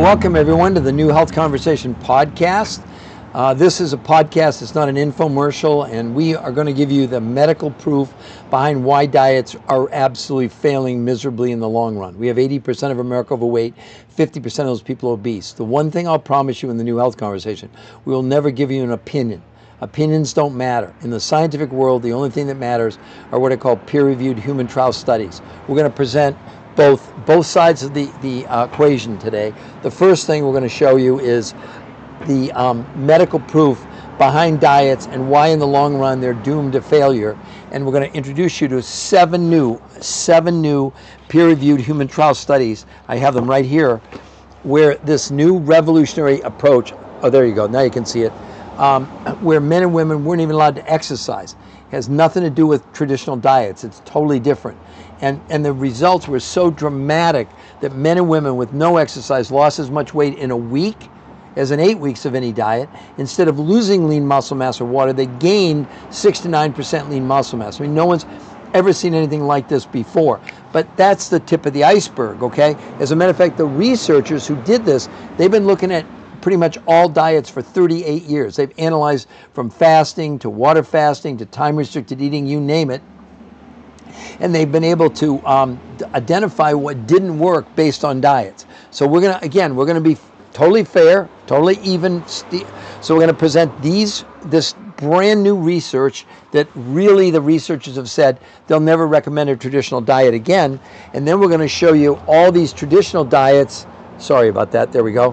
Welcome everyone to the New Health Conversation podcast. This is a podcast, it's not an infomercial, and we are going to give you the medical proof behind why diets are absolutely failing miserably in the long run. We have 80% of America overweight, 50% of those people obese. The one thing I'll promise you in the New Health Conversation, we will never give you an opinion. Opinions don't matter. In the scientific world, the only thing that matters are what I call peer-reviewed human trial studies. We're going to present both sides of the equation today. The first thing we're going to show you is the medical proof behind diets and why in the long run they're doomed to failure. And we're going to introduce you to seven new peer-reviewed human trial studies. I have them right here, where this new revolutionary approach, oh there you go, now you can see it, where men and women weren't even allowed to exercise. It has nothing to do with traditional diets. It's totally different. And the results were so dramatic that men and women with no exercise lost as much weight in a week as in 8 weeks of any diet. Instead of losing lean muscle mass or water, they gained 6 to 9% lean muscle mass. I mean, no one's ever seen anything like this before. But that's the tip of the iceberg, okay? As a matter of fact, the researchers who did this, they've been looking at pretty much all diets for 38 years. They've analyzed from fasting to water fasting to time-restricted eating, you name it. And they've been able to identify what didn't work based on diets. So we're going to be totally fair, totally even. So we're going to present this brand new research that really the researchers have said they'll never recommend a traditional diet again. And then we're going to show you all these traditional diets. Sorry about that. There we go.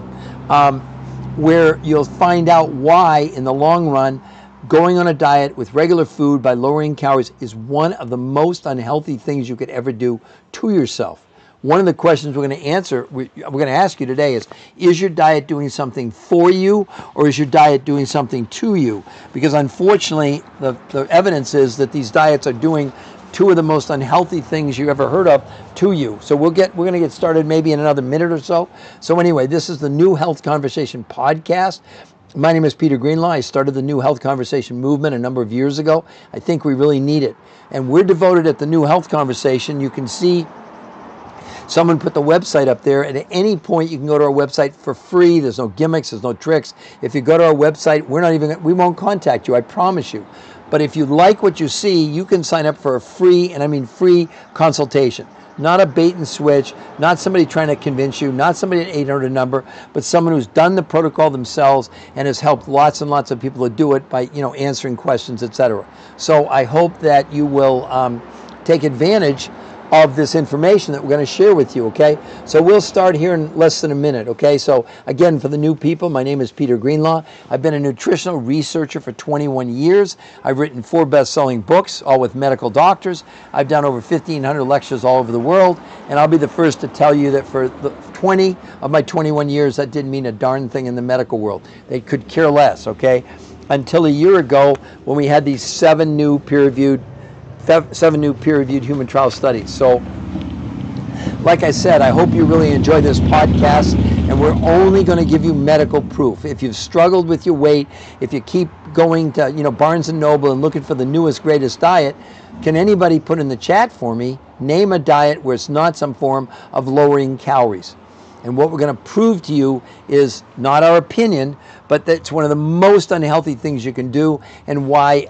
Where you'll find out why in the long run going on a diet with regular food by lowering calories is one of the most unhealthy things you could ever do to yourself. One of the questions we're going to ask you today is your diet doing something for you, or is your diet doing something to you? Because unfortunately, the evidence is that these diets are doing two of the most unhealthy things you ever heard of to you. So we're going to get started maybe in another minute or so. So anyway, this is the New Health Conversation podcast. My name is Peter Greenlaw. I started the New Health Conversation movement a number of years ago. I think we really need it. And we're devoted at the New Health Conversation. You can see someone put the website up there. At any point, you can go to our website for free. There's no gimmicks. There's no tricks. If you go to our website, we won't contact you. I promise you. But if you like what you see, you can sign up for a free, and I mean free, consultation. Not a bait and switch, not somebody trying to convince you, not somebody at 800 number, but someone who's done the protocol themselves and has helped lots and lots of people to do it by, answering questions, etc. So I hope that you will take advantage of this information that we're going to share with you, okay? So we'll start here in less than a minute, okay? So again, for the new people, my name is Peter Greenlaw. I've been a nutritional researcher for 21 years. I've written 4 best-selling books, all with medical doctors. I've done over 1,500 lectures all over the world, and I'll be the first to tell you that for the 20 of my 21 years, that didn't mean a darn thing in the medical world. They could care less, okay? Until a year ago, when we had these 7 new peer-reviewed human trial studies. So, like I said, I hope you really enjoy this podcast, and we're only going to give you medical proof. If you've struggled with your weight, if you keep going to Barnes & Noble and looking for the newest, greatest diet, can anybody put in the chat for me, name a diet where it's not some form of lowering calories? And what we're going to prove to you is not our opinion, but that's one of the most unhealthy things you can do, and why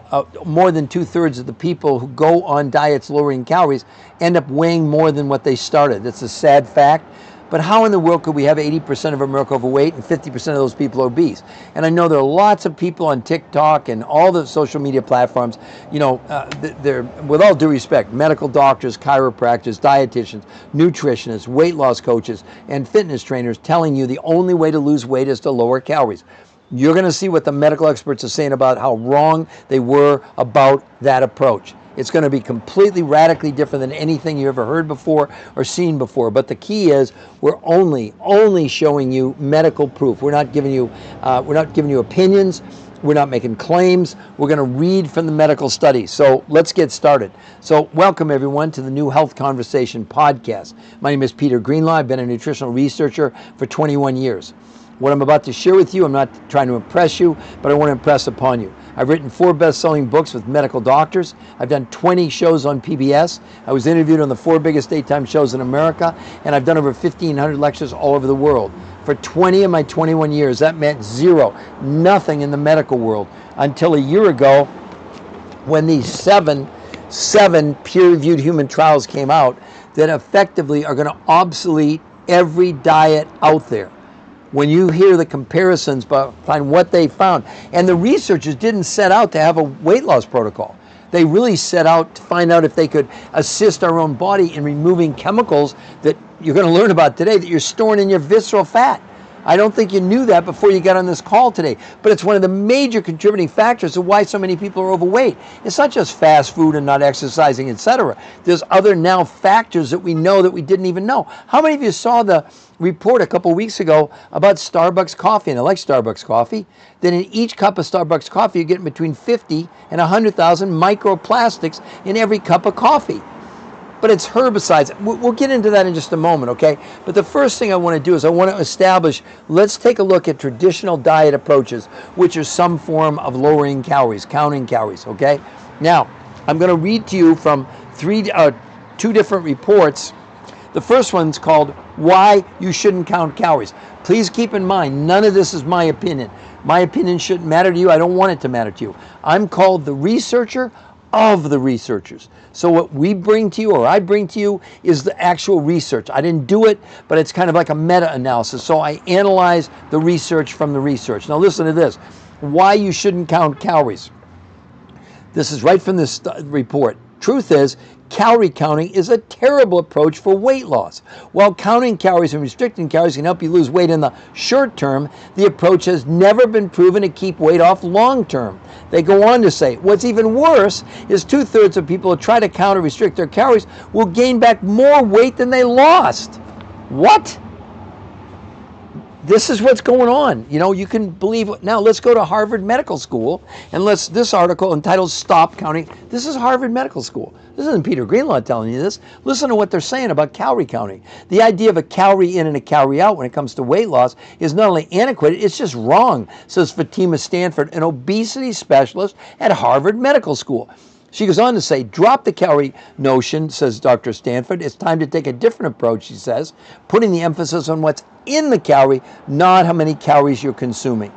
more than 2/3 of the people who go on diets lowering calories end up weighing more than what they started. It's a sad fact. But how in the world could we have 80% of America overweight and 50% of those people obese? And I know there are lots of people on TikTok and all the social media platforms, they're, with all due respect, medical doctors, chiropractors, dietitians, nutritionists, weight loss coaches, and fitness trainers telling you the only way to lose weight is to lower calories. You're going to see what the medical experts are saying about how wrong they were about that approach. It's going to be completely radically different than anything you ever heard before or seen before. But the key is we're only showing you medical proof. We're not giving you opinions. We're not making claims. We're going to read from the medical studies. So let's get started. So welcome everyone to the New Health Conversation podcast. My name is Peter Greenlaw. I've been a nutritional researcher for 21 years. What I'm about to share with you, I'm not trying to impress you, but I want to impress upon you. I've written 4 best-selling books with medical doctors. I've done 20 shows on PBS. I was interviewed on the 4 biggest daytime shows in America, and I've done over 1,500 lectures all over the world. For 20 of my 21 years, that meant zero, nothing in the medical world, until a year ago when these seven peer-reviewed human trials came out that effectively are going to obsolete every diet out there. When you hear the comparisons behind what they found, and the researchers didn't set out to have a weight loss protocol. They really set out to find out if they could assist our own body in removing chemicals that you're going to learn about today that you're storing in your visceral fat. I don't think you knew that before you got on this call today, but it's one of the major contributing factors of why so many people are overweight. It's not just fast food and not exercising, etc. There's other now factors that we know that we didn't even know. How many of you saw the report a couple weeks ago about Starbucks coffee? And I like Starbucks coffee. Then in each cup of Starbucks coffee, you're getting between 50 and 100,000 microplastics in every cup of coffee. But it's herbicides. We'll get into that in just a moment, okay? But the first thing I want to do is I want to establish, let's take a look at traditional diet approaches, which are some form of lowering calories, counting calories, okay? Now, I'm going to read to you from 2 different reports. The first one's called Why You Shouldn't Count Calories. Please keep in mind, none of this is my opinion. My opinion shouldn't matter to you. I don't want it to matter to you. I'm called the researcher of the researchers. So what we bring to you, or I bring to you, is the actual research. I didn't do it, but it's kind of like a meta-analysis. So I analyze the research from the research. Now listen to this. Why you shouldn't count calories. This is right from this report. Truth is, calorie counting is a terrible approach for weight loss. While counting calories and restricting calories can help you lose weight in the short term, the approach has never been proven to keep weight off long term. They go on to say, what's even worse is 2/3 of people who try to count or restrict their calories will gain back more weight than they lost. What? This is what's going on. You know, you can believe. Now let's go to Harvard Medical School, and this article entitled Stop Counting. This is Harvard Medical School. This isn't Peter Greenlaw telling you this. Listen to what they're saying about calorie counting. The idea of a calorie in and a calorie out when it comes to weight loss is not only antiquated, it's just wrong, says Fatima Stanford, an obesity specialist at Harvard Medical School. She goes on to say, drop the calorie notion, says Dr. Stanford. It's time to take a different approach, she says, putting the emphasis on what's in the calorie, not how many calories you're consuming.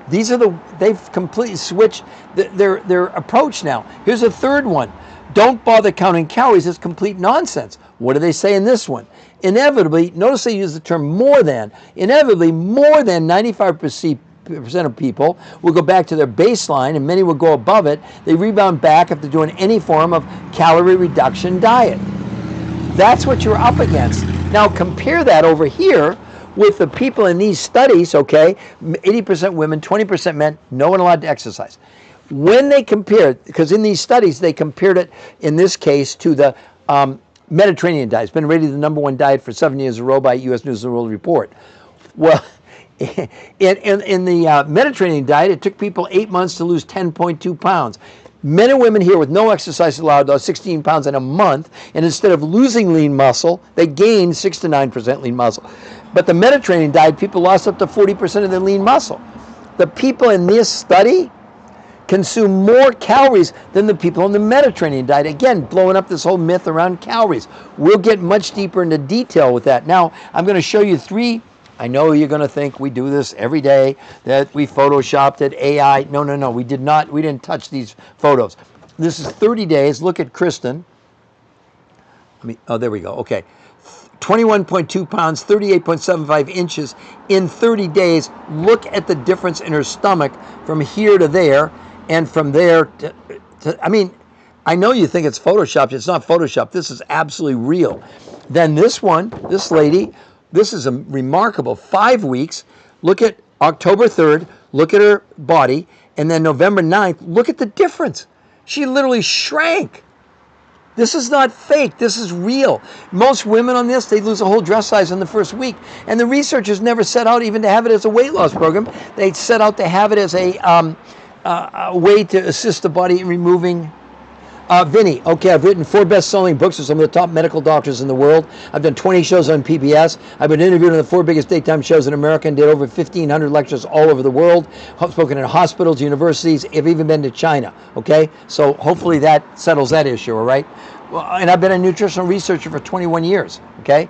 They've completely switched their approach now. Here's a third one. Don't bother counting calories. It's complete nonsense. What do they say in this one? Inevitably, notice they use the term more than. Inevitably, more than 95% of people will go back to their baseline, and many will go above it. They rebound back after doing any form of calorie reduction diet. That's what you're up against. Now compare that over here with the people in these studies, okay, 80% women, 20% men, no one allowed to exercise. When they compared, because in these studies they compared it, in this case, to the Mediterranean diet. It's been rated the #1 diet for 7 years in a row by U.S. News & World Report. Well, in the Mediterranean diet, it took people 8 months to lose 10.2 pounds. Men and women here with no exercise allowed lost 16 pounds in a month, and instead of losing lean muscle, they gained 6 to 9% lean muscle. But the Mediterranean diet, people lost up to 40% of their lean muscle. The people in this study consume more calories than the people on the Mediterranean diet. Again, blowing up this whole myth around calories. We'll get much deeper into detail with that. Now, I'm going to show you 3. I know you're going to think we do this every day, that we photoshopped it, AI. No, we did not. We didn't touch these photos. This is 30 days. Look at Kristen. Oh, there we go. Okay. 21.2 pounds, 38.75 inches in 30 days. Look at the difference in her stomach from here to there, and from there to I mean, I know you think it's photoshopped. It's not photoshopped. This is absolutely real. Then this one, this lady, this is a remarkable 5 weeks. Look at October 3rd. Look at her body. And then November 9th, look at the difference. She literally shrank. This is not fake. This is real. Most women on this, they lose a whole dress size in the first week. And the researchers never set out even to have it as a weight loss program. They set out to have it as a way to assist the body in removing Vinny, okay, I've written 4 best-selling books with some of the top medical doctors in the world. I've done 20 shows on PBS. I've been interviewed on the 4 biggest daytime shows in America and did over 1,500 lectures all over the world. I've spoken in hospitals, universities. I've even been to China, okay? So hopefully that settles that issue, all right? Well, and I've been a nutritional researcher for 21 years, okay?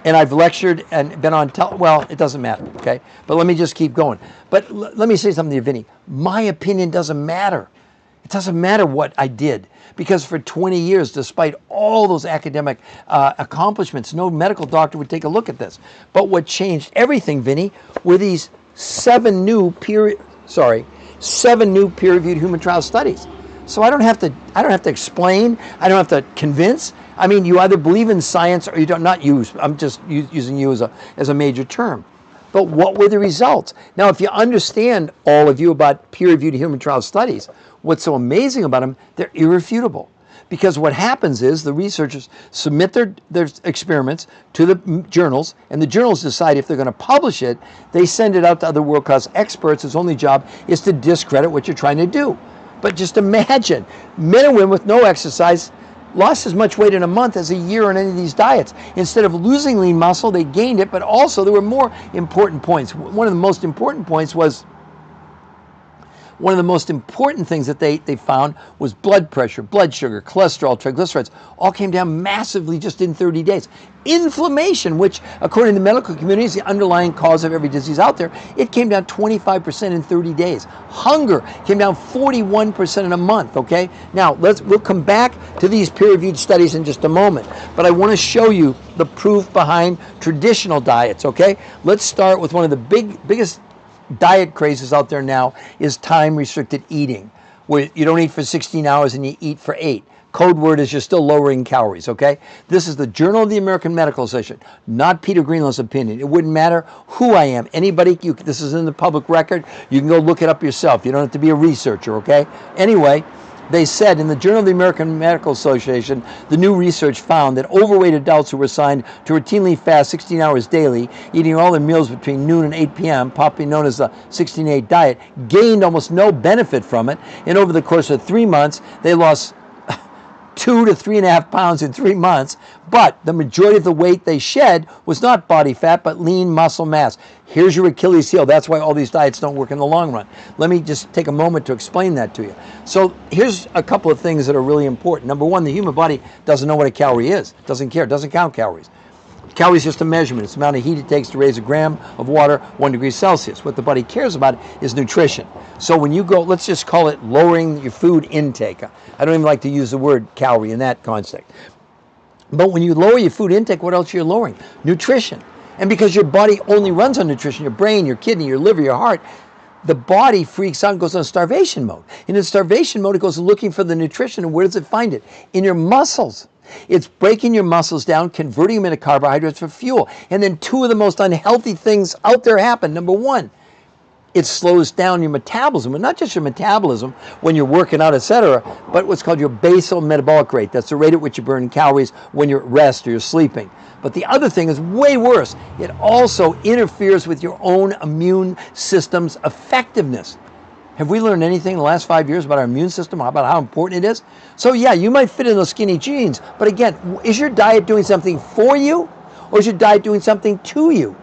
And I've lectured and been on, well, it doesn't matter, okay? But let me just keep going. But let me say something to you, Vinny. My opinion doesn't matter. It doesn't matter what I did, because for 20 years, despite all those academic accomplishments, no medical doctor would take a look at this. But what changed everything, Vinny, were these 7 new peer-reviewed human trial studies. So I don't have to explain. I don't have to convince. I mean, you either believe in science or you don't. Not use. I'm just using you as a major term. But what were the results? Now, if you understand, all of you, about peer-reviewed human trial studies, what's so amazing about them, they're irrefutable. Because what happens is the researchers submit their experiments to the journals, and the journals decide if they're going to publish it. They send it out to other world-class experts whose only job is to discredit what you're trying to do. But just imagine, men and women with no exercise lost as much weight in a month as a year on any of these diets. Instead of losing lean muscle, they gained it, but also there were more important points. One of the most important points was, one of the most important things that they found was blood pressure, blood sugar, cholesterol, triglycerides, all came down massively just in 30 days. Inflammation, which according to the medical community is the underlying cause of every disease out there, it came down 25% in 30 days. Hunger came down 41% in a month, okay? Now, we'll come back to these peer-reviewed studies in just a moment, but I want to show you the proof behind traditional diets, okay? Let's start with one of the biggest diet crazes out there now is time-restricted eating, where you don't eat for 16 hours and you eat for 8. Code word is you're still lowering calories, okay? This is the Journal of the American Medical Association, not Peter Greenlaw's opinion. It wouldn't matter who I am. Anybody, this is in the public record. You can go look it up yourself. You don't have to be a researcher, okay? Anyway, they said in the Journal of the American Medical Association, the new research found that overweight adults who were assigned to routinely fast 16 hours daily, eating all their meals between noon and 8 p.m., popularly known as the 16-8 diet, gained almost no benefit from it. And over the course of 3 months, they lost 2 to 3.5 pounds in 3 months, but the majority of the weight they shed was not body fat, but lean muscle mass. Here's your Achilles heel. That's why all these diets don't work in the long run. Let me just take a moment to explain that to you. So here's a couple of things that are really important. Number one, the human body doesn't know what a calorie is. Doesn't care. Doesn't count calories. Calories is just a measurement. It's the amount of heat it takes to raise a gram of water 1 degree Celsius. What the body cares about is nutrition. So when you go, let's just call it lowering your food intake. I don't even like to use the word calorie in that context. But when you lower your food intake, what else are you lowering? Nutrition. And because your body only runs on nutrition, your brain, your kidney, your liver, your heart, the body freaks out and goes on starvation mode. And in starvation mode, it goes looking for the nutrition. And where does it find it? In your muscles. It's breaking your muscles down, converting them into carbohydrates for fuel. And then 2 of the most unhealthy things out there happen. Number one, it slows down your metabolism, and not just your metabolism when you're working out, etc., but what's called your basal metabolic rate. That's the rate at which you burn calories when you're at rest or you're sleeping. But the other thing is way worse. It also interferes with your own immune system's effectiveness. Have we learned anything in the last 5 years about our immune system, about how important it is? So yeah, you might fit in those skinny jeans, but again, is your diet doing something for you, or is your diet doing something to you?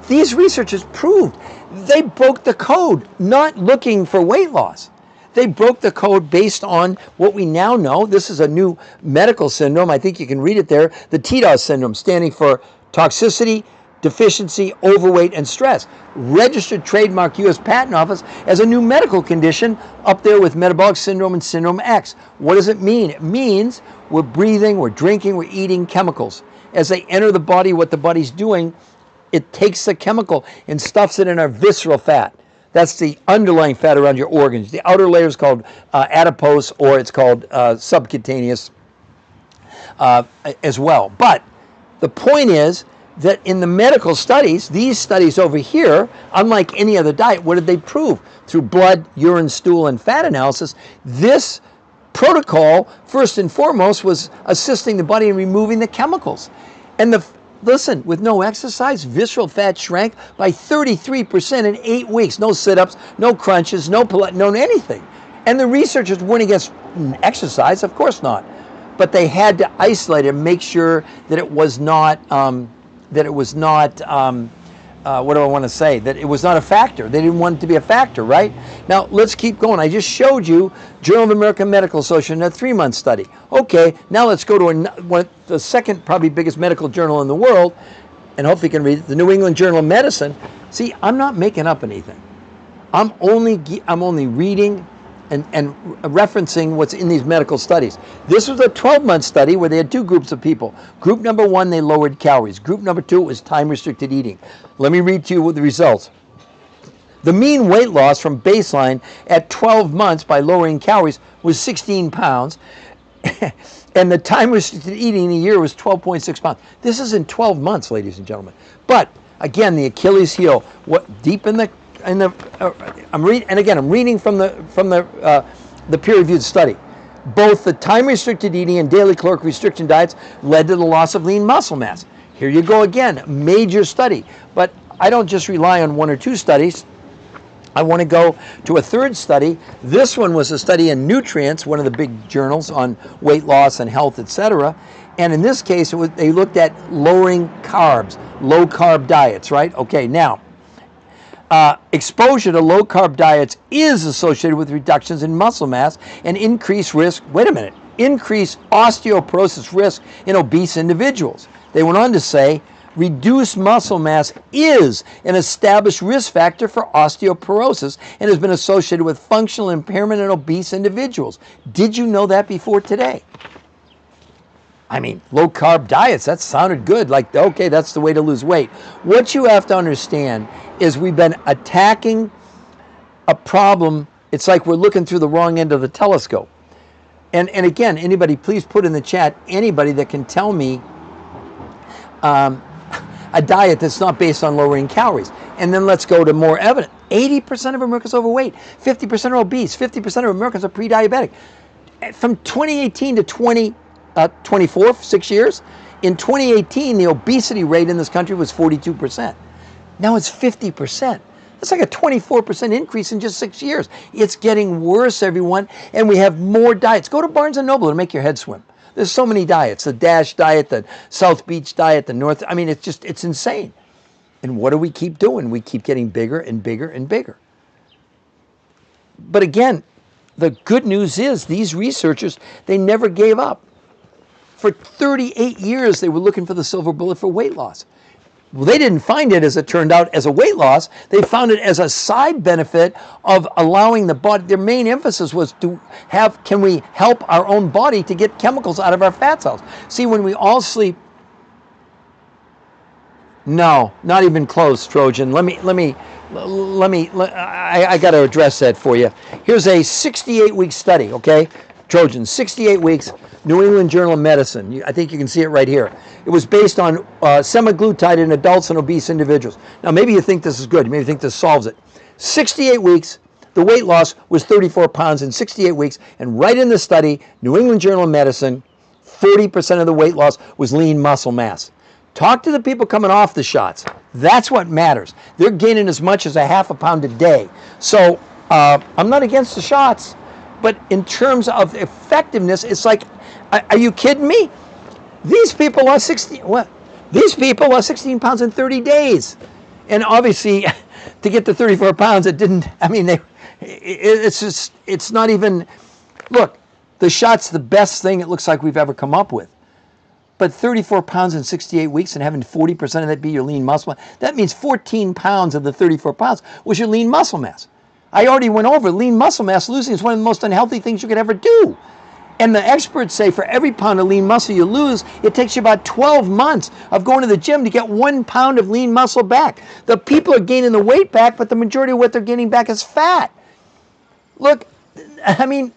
These researchers proved they broke the code, not looking for weight loss. They broke the code based on what we now know. This is a new medical syndrome. I think you can read it there. The TDOS syndrome, standing for toxicity, deficiency, overweight, and stress. Registered trademark U.S. Patent Office as a new medical condition up there with metabolic syndrome and syndrome X. What does it mean? It means we're breathing, we're drinking, we're eating chemicals. As they enter the body, what the body's doing, it takes the chemical and stuffs it in our visceral fat. That's the underlying fat around your organs. The outer layer is called adipose, or it's called subcutaneous as well. But the point is that in the medical studies, these studies over here, unlike any other diet, what did they prove? Through blood, urine, stool, and fat analysis, this protocol, first and foremost, was assisting the body in removing the chemicals. And listen, with no exercise, visceral fat shrank by 33% in 8 weeks. No sit-ups, no crunches, no anything. And the researchers weren't against exercise, of course not. But they had to isolate it and make sure that it was not, what do I want to say? That it was not a factor. They didn't want it to be a factor, right? Now, let's keep going. I just showed you Journal of American Medical Association, a 3-month study. Okay, now let's go to the second probably biggest medical journal in the world, and hopefully you can read it, the New England Journal of Medicine. See, I'm not making up anything. I'm only reading and referencing what's in these medical studies. This was a 12-month study where they had 2 groups of people. Group number 1, they lowered calories. Group number 2 was time-restricted eating. Let me read to you the results. The mean weight loss from baseline at 12 months by lowering calories was 16 pounds, and the time-restricted eating in a year was 12.6 pounds. This is in 12 months, ladies and gentlemen. But again, the Achilles heel, deep in the I'm reading from the peer-reviewed study. Both the time-restricted eating and daily caloric restriction diets led to the loss of lean muscle mass. Here you go again, major study. But I don't just rely on 1 or 2 studies. I want to go to a 3rd study. This one was a study in Nutrients, one of the big journals on weight loss and health, etc. And in this case, they looked at lowering carbs, low-carb diets, right? Okay, now, exposure to low-carb diets is associated with reductions in muscle mass and increased risk, increased osteoporosis risk in obese individuals. They went on to say, reduced muscle mass is an established risk factor for osteoporosis and has been associated with functional impairment in obese individuals. Did you know that before today? I mean, low-carb diets, that sounded good, like, okay, that's the way to lose weight. What you have to understand is we've been attacking a problem. It's like we're looking through the wrong end of the telescope. And again, anybody, please put in the chat, anybody that can tell me a diet that's not based on lowering calories. And then let's go to more evidence. 80% of Americans are overweight, 50% are obese, 50% of Americans are pre-diabetic. From 2018 to 2024, 6 years, in 2018, the obesity rate in this country was 42%. Now it's 50%. That's like a 24% increase in just 6 years. It's getting worse, everyone, and we have more diets. Go to Barnes & Noble and make your head swim. There's so many diets, the DASH diet, the South Beach diet, the North, I mean, it's insane. And what do we keep doing? We keep getting bigger and bigger and bigger. But again, the good news is these researchers, they never gave up. For 38 years, they were looking for the silver bullet for weight loss. Well, they didn't find it, as it turned out, as a weight loss. They found it as a side benefit of allowing the body. Their main emphasis was can we help our own body to get chemicals out of our fat cells? See, when we all sleep, no, not even close, Trojan. I got to address that for you. Here's a 68-week study, okay? Trojan, 68 weeks, New England Journal of Medicine. I think you can see it right here. It was based on semaglutide in adults and obese individuals. Now, maybe you think this is good. Maybe you think this solves it. 68 weeks, the weight loss was 34 pounds in 68 weeks. And right in the study, New England Journal of Medicine, 40% of the weight loss was lean muscle mass. Talk to the people coming off the shots. That's what matters. They're gaining as much as a half a pound a day. So I'm not against the shots. But in terms of effectiveness, it's like, are you kidding me? These people lost 16 pounds in 30 days. And obviously, to get to 34 pounds, it's not even, look, the shot's the best thing it looks like we've ever come up with. But 34 pounds in 68 weeks and having 40% of that be your lean muscle mass, that means 14 pounds of the 34 pounds was your lean muscle mass. I already went over lean muscle mass losing is one of the most unhealthy things you could ever do. And the experts say for every pound of lean muscle you lose, it takes you about 12 months of going to the gym to get 1 pound of lean muscle back. The people are gaining the weight back, but the majority of what they're gaining back is fat. Look, I mean,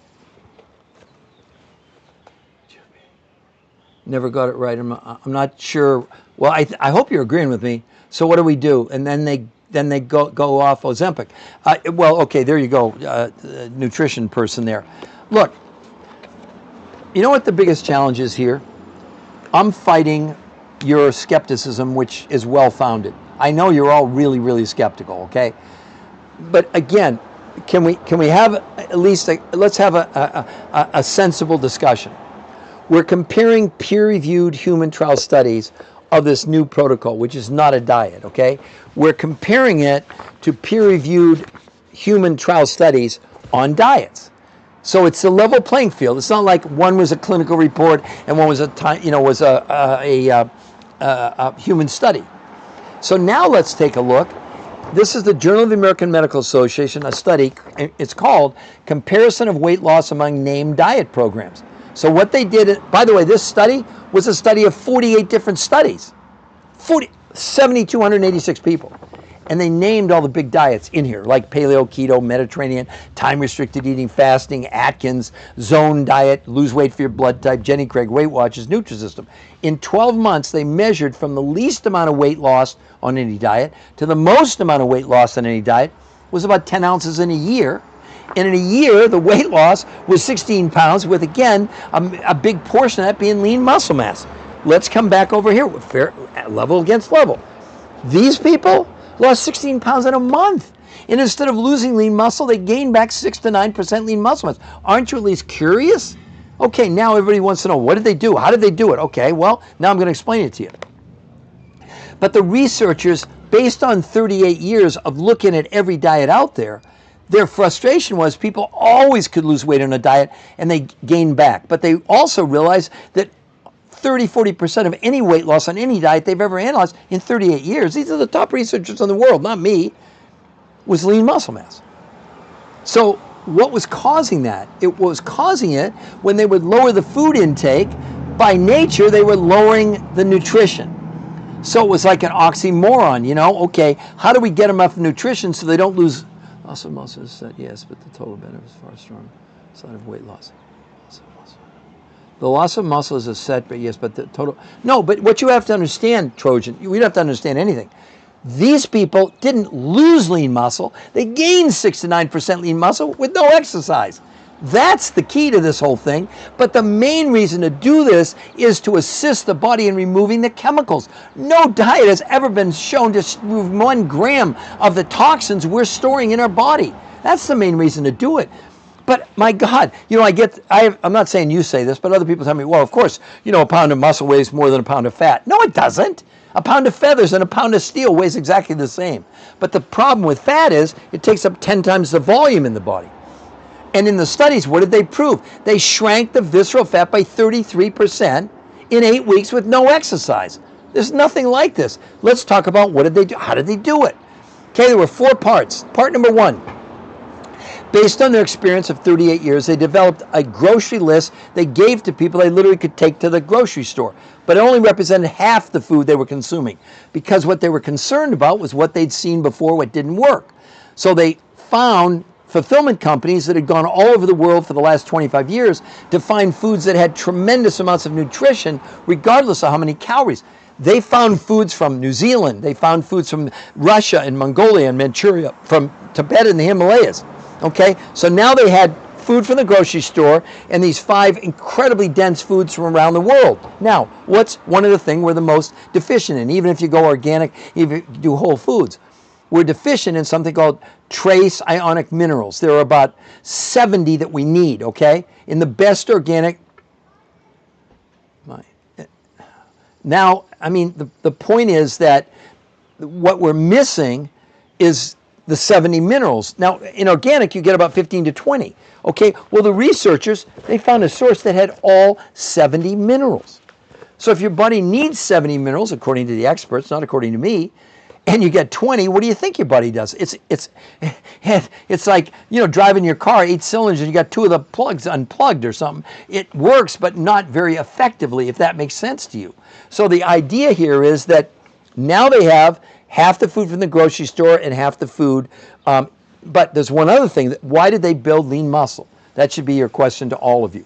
never got it right. I'm not sure. Well, I hope you're agreeing with me. So what do we do? And then they go off Ozempic. Well, okay, there you go, nutrition person there. Look, you know what the biggest challenge is here? I'm fighting your skepticism, which is well-founded. I know you're all really, really skeptical, okay? But again, can we have at least let's have a sensible discussion. We're comparing peer-reviewed human trial studies of this new protocol, which is not a diet, okay? We're comparing it to peer-reviewed human trial studies on diets. So it's a level playing field. It's not like one was a clinical report and one was a human study. So now let's take a look. This is the Journal of the American Medical Association, a study. It's called Comparison of Weight Loss Among Named Diet Programs. So what they did, by the way, this study was a study of 48 different studies, 7,286 people. And they named all the big diets in here, like paleo, keto, Mediterranean, time-restricted eating, fasting, Atkins, zone diet, lose weight for your blood type, Jenny Craig, Weight Watchers, Nutrisystem. In 12 months, they measured from the least amount of weight loss on any diet to the most amount of weight loss on any diet was about 10 ounces in a year. And in a year, the weight loss was 16 pounds with, again, a big portion of that being lean muscle mass. Let's come back over here with fair, level against level. These people lost 16 pounds in a month. And instead of losing lean muscle, they gained back 6 to 9% lean muscle mass. Aren't you at least curious? Okay, now everybody wants to know, what did they do? How did they do it? Okay, well, now I'm going to explain it to you. But the researchers, based on 38 years of looking at every diet out there, their frustration was people always could lose weight on a diet and they gained back. But they also realized that 30-40% of any weight loss on any diet they've ever analyzed in 38 years, these are the top researchers in the world, not me, was lean muscle mass. So what was causing that? It was causing it when they would lower the food intake. By nature, they were lowering the nutrition. So it was like an oxymoron, you know? Okay, how do we get enough nutrition so they don't lose muscle is set, yes, but the total benefit is far stronger. Side of weight loss. The loss of muscle is a set, but yes, but the total. No, but what you have to understand, Trojan, you don't have to understand anything. These people didn't lose lean muscle. They gained 6 to 9% lean muscle with no exercise. That's the key to this whole thing. But the main reason to do this is to assist the body in removing the chemicals. No diet has ever been shown to remove 1 gram of the toxins we're storing in our body. That's the main reason to do it. But my God, you know, I'm not saying you say this, but other people tell me, well, of course, you know, a pound of muscle weighs more than a pound of fat. No, it doesn't. A pound of feathers and a pound of steel weighs exactly the same. But the problem with fat is it takes up 10 times the volume in the body. And in the studies, what did they prove? They shrank the visceral fat by 33% in 8 weeks with no exercise. There's nothing like this. Let's talk about what did they do? How did they do it? Okay, there were 4 parts. Part number 1. Based on their experience of 38 years, they developed a grocery list they gave to people they literally could take to the grocery store. But it only represented half the food they were consuming because what they were concerned about was what they'd seen before, what didn't work. So they found fulfillment companies that had gone all over the world for the last 25 years to find foods that had tremendous amounts of nutrition regardless of how many calories. They found foods from New Zealand, they found foods from Russia and Mongolia and Manchuria, from Tibet and the Himalayas. Okay, so now they had food from the grocery store and these 5 incredibly dense foods from around the world. Now, what's one of the things we're the most deficient in, even if you go organic, even if you do whole foods? We're deficient in something called trace ionic minerals. There are about 70 that we need, okay? In the best organic. Now, I mean, the point is that what we're missing is the 70 minerals. Now, in organic, you get about 15 to 20. Okay, well, the researchers, they found a source that had all 70 minerals. So if your body needs 70 minerals, according to the experts, not according to me, and you get 20, what do you think your body does? It's like, you know, driving your car, 8 cylinders, and you got 2 of the plugs unplugged or something. It works, but not very effectively, if that makes sense to you. So the idea here is that now they have half the food from the grocery store and half the food. But there's one other thing. Why did they build lean muscle? That should be your question to all of you.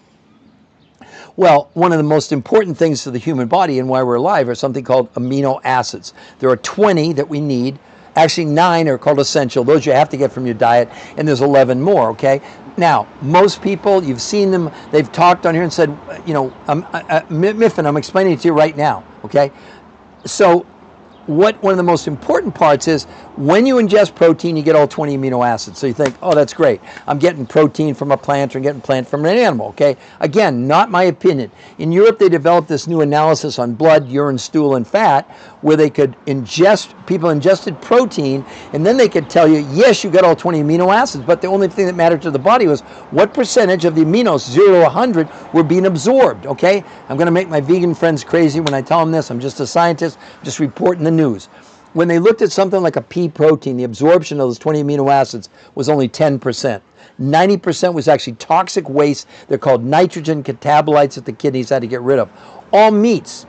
Well, one of the most important things to the human body and why we're alive are something called amino acids. There are 20 that we need. Actually, 9 are called essential. Those you have to get from your diet, and there's 11 more, okay? Now, most people, you've seen them, they've talked on here and said, you know, Miffin, I'm explaining it to you right now, okay? So one of the most important parts is when you ingest protein, you get all 20 amino acids. So you think, oh, that's great. I'm getting protein from a plant or getting plant from an animal, okay? Again, not my opinion. In Europe, they developed this new analysis on blood, urine, stool, and fat where they could people ingested protein, and then they could tell you, yes, you got all 20 amino acids, but the only thing that mattered to the body was what percentage of the aminos, 0 to 100, were being absorbed, okay? I'm going to make my vegan friends crazy when I tell them this. I'm just a scientist, just reporting the news. When they looked at something like a pea protein, the absorption of those 20 amino acids was only 10%. 90% was actually toxic waste. They're called nitrogen catabolites that the kidneys had to get rid of. All meats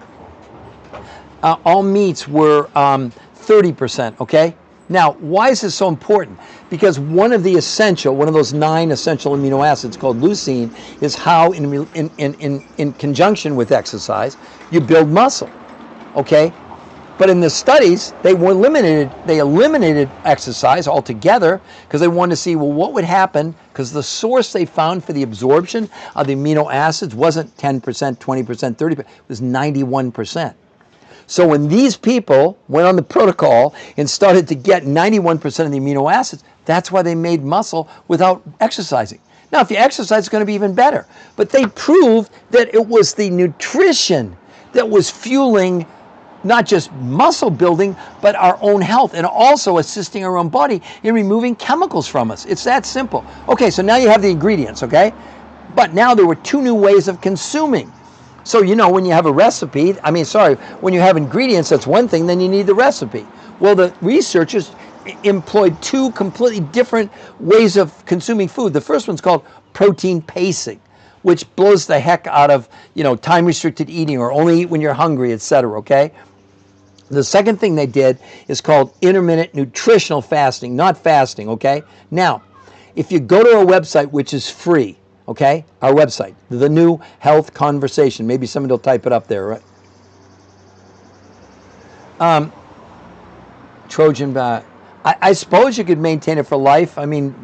were 30%, okay? Now, why is this so important? Because one of those 9 essential amino acids called leucine is how in conjunction with exercise, you build muscle, okay? But in the studies, they eliminated exercise altogether because they wanted to see, well, what would happen? Because the source they found for the absorption of the amino acids wasn't 10%, 20%, 30%, it was 91%. So when these people went on the protocol and started to get 91% of the amino acids, that's why they made muscle without exercising. Now, if you exercise, it's going to be even better. But they proved that it was the nutrition that was fueling not just muscle building, but our own health, and also assisting our own body in removing chemicals from us. It's that simple. Okay, so now you have the ingredients, okay? But now there were 2 new ways of consuming. So, when you have a recipe, when you have ingredients, that's one thing, then you need the recipe. Well, the researchers employed 2 completely different ways of consuming food. The first one's called protein pacing, which blows the heck out of, time-restricted eating or only eat when you're hungry, etc., okay? The second thing they did is called intermittent nutritional fasting, not fasting, okay? Now, if you go to our website, which is free, okay? Our website, The New Health Conversation. Maybe somebody will type it up there, right? Trojan, I suppose you could maintain it for life. I mean,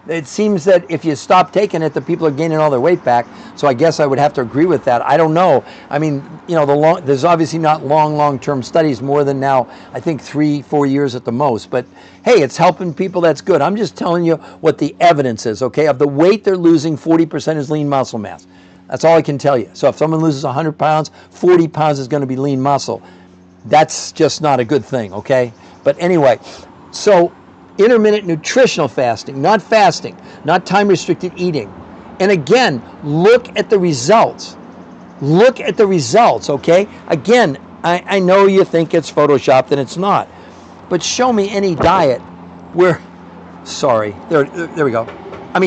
it seems that if you stop taking it, the people are gaining all their weight back. So I guess I would have to agree with that. I don't know. I mean, there's obviously not long-term studies, more than now, I think 3-4 years at the most. But hey, it's helping people. That's good. I'm just telling you what the evidence is, okay? Of the weight they're losing, 40% is lean muscle mass. That's all I can tell you. So if someone loses 100 pounds, 40 pounds is going to be lean muscle. That's just not a good thing, okay? But anyway, so intermittent nutritional fasting, not time-restricted eating. And again, look at the results. Look at the results, okay? Again, I know you think it's photoshopped and it's not. But show me any diet where, there we go.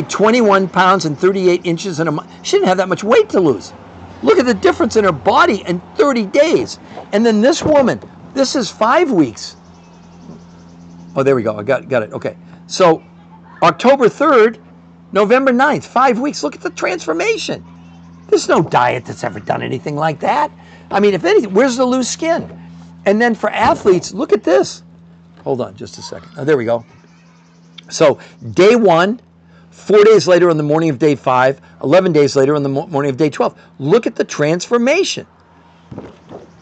21 pounds and 38 inches in a month. She didn't have that much weight to lose. Look at the difference in her body in 30 days. And then this woman, this is 5 weeks. Oh, there we go. I got it. Okay. So October 3rd, November 9th, 5 weeks. Look at the transformation. There's no diet that's ever done anything like that. If anything, where's the loose skin? And then for athletes, look at this. Hold on just a second. Oh, there we go. So day 1, 4 days later on the morning of day 5, 11 days later on the morning of day 12. Look at the transformation.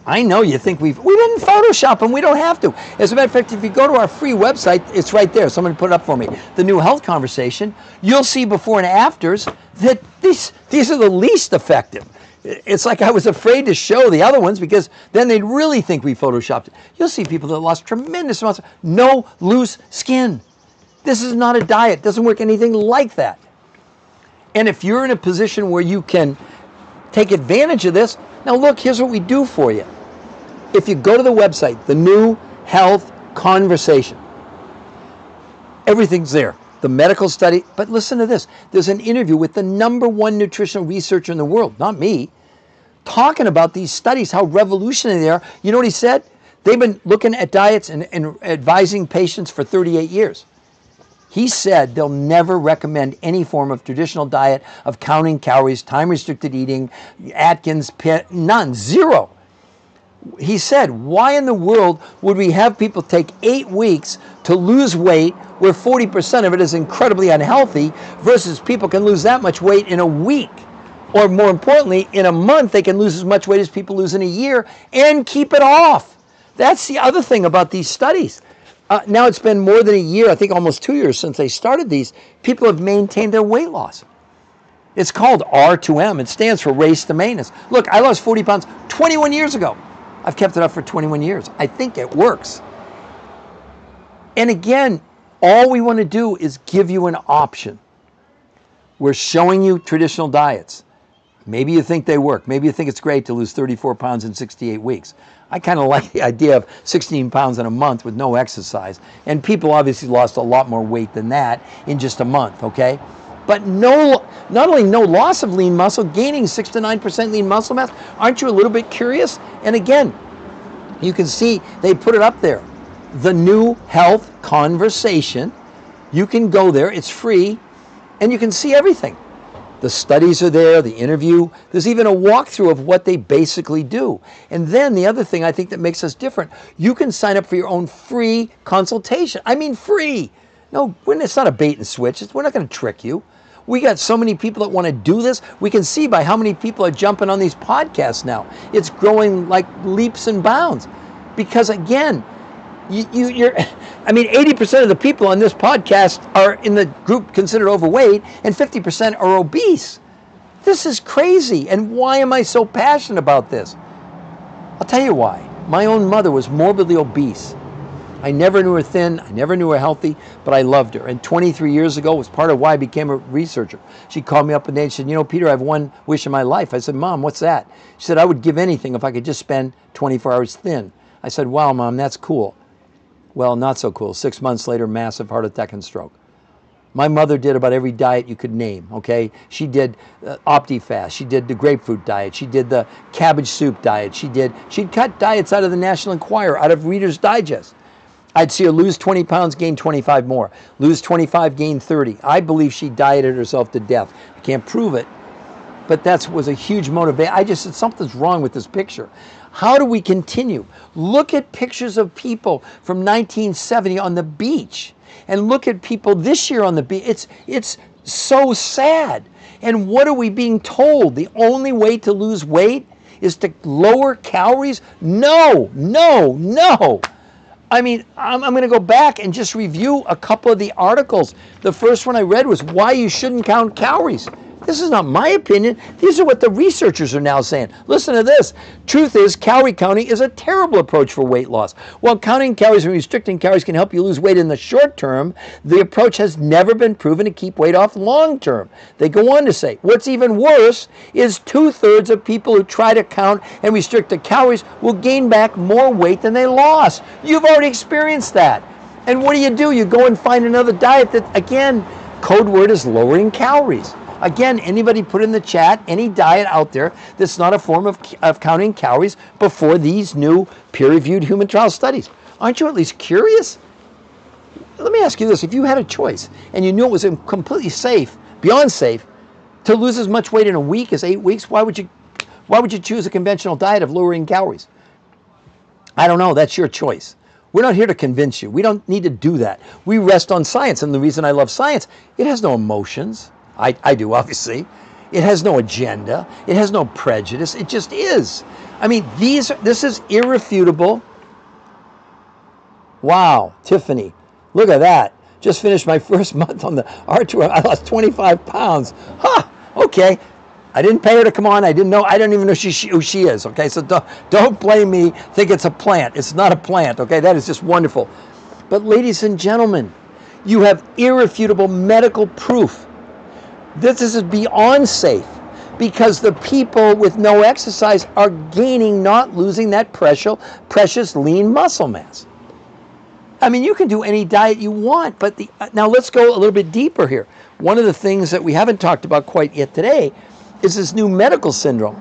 I know you think we didn't Photoshop them. We don't have to. As a matter of fact, if you go to our free website, it's right there. Somebody put it up for me. The New Health Conversation. You'll see before and afters that these are the least effective. It's like I was afraid to show the other ones because then they'd really think we Photoshopped it. You'll see people that lost tremendous amounts of no loose skin. This is not a diet. It doesn't work anything like that. And if you're in a position where you can take advantage of this, now look, here's what we do for you. If you go to the website, The New Health Conversation, everything's there. The medical study, but listen to this. There's an interview with the #1 nutritional researcher in the world, not me, talking about these studies, how revolutionary they are. You know what he said? They've been looking at diets and advising patients for 38 years. He said they'll never recommend any form of traditional diet of counting calories, time-restricted eating, Atkins, none, zero. He said, why in the world would we have people take 8 weeks to lose weight where 40% of it is incredibly unhealthy versus people can lose that much weight in a week? Or more importantly, in a month, they can lose as much weight as people lose in a year and keep it off. That's the other thing about these studies. Now it's been more than a year, I think almost 2 years since they started these. People have maintained their weight loss. It's called R2M. It stands for race to maintenance. Look, I lost 40 pounds 21 years ago. I've kept it up for 21 years. I think it works. And again, all we want to do is give you an option. We're showing you traditional diets. Maybe you think they work. Maybe you think it's great to lose 34 pounds in 68 weeks. I kind of like the idea of 16 pounds in a month with no exercise. And people obviously lost a lot more weight than that in just a month, okay? But not only no loss of lean muscle, gaining 6 to 9% lean muscle mass. Aren't you a little bit curious? And again, you can see they put it up there. The New Health Conversation. You can go there. It's free. And you can see everything. The studies are there, the interview. There's even a walkthrough of what they basically do. And then the other thing I think that makes us different, you can sign up for your own free consultation. I mean free. No, it's not a bait and switch. We're not going to trick you. We got so many people that want to do this. We can see by how many people are jumping on these podcasts now. It's growing like leaps and bounds. Because again, you're 80% of the people on this podcast are in the group considered overweight and 50% are obese. This is crazy. And why am I so passionate about this? I'll tell you why. My own mother was morbidly obese. I never knew her thin, I never knew her healthy, but I loved her. And 23 years ago was part of why I became a researcher. She called me up one day and said, Peter, I have one wish in my life. I said, Mom, what's that? She said, I would give anything if I could just spend 24 hours thin. I said, wow, Mom, that's cool. Well, not so cool. 6 months later, massive heart attack and stroke. My mother did about every diet you could name, okay? She did OptiFast. She did the grapefruit diet. She did the cabbage soup diet. She'd cut diets out of the National Enquirer, out of Reader's Digest. I'd see her lose 20 pounds, gain 25 more. Lose 25, gain 30. I believe she dieted herself to death. I can't prove it, but that was a huge motivation. I just said, something's wrong with this picture. How do we continue? Look at pictures of people from 1970 on the beach, and look at people this year on the beach. It's so sad. And what are we being told? The only way to lose weight is to lower calories? No. I mean, I'm going to go back and just review a couple of the articles. The first one I read was why you shouldn't count calories. This is not my opinion. These are what the researchers are now saying. Listen to this. Truth is, calorie counting is a terrible approach for weight loss. While counting calories and restricting calories can help you lose weight in the short term, the approach has never been proven to keep weight off long term. They go on to say, what's even worse is 2/3 of people who try to count and restrict the calories will gain back more weight than they lost. You've already experienced that. And what do? You go and find another diet that, again, code word is lowering calories. Again, anybody put in the chat any diet out there that's not a form of counting calories before these new peer-reviewed human trial studies. Aren't you at least curious? Let me ask you this. If you had a choice and you knew it was completely safe, beyond safe, to lose as much weight in a week as 8 weeks, why would you choose a conventional diet of lowering calories? I don't know. That's your choice. We're not here to convince you. We don't need to do that. We rest on science. And the reason I love science, it has no emotions. I do, obviously. It has no agenda. It has no prejudice. It just is. I mean, this is irrefutable. Wow, Tiffany, look at that. Just finished my first month on the R2. I lost 25 pounds. Okay. I didn't pay her to come on. I don't even know who she is. Okay, so don't blame me. Think it's a plant. It's not a plant. Okay, that is just wonderful. But ladies and gentlemen, you have irrefutable medical proof. This is beyond safe because the people with no exercise are gaining, not losing that precious lean muscle mass. I mean, you can do any diet you want, but now let's go a little bit deeper here. One of the things that we haven't talked about quite yet today is this new medical syndrome.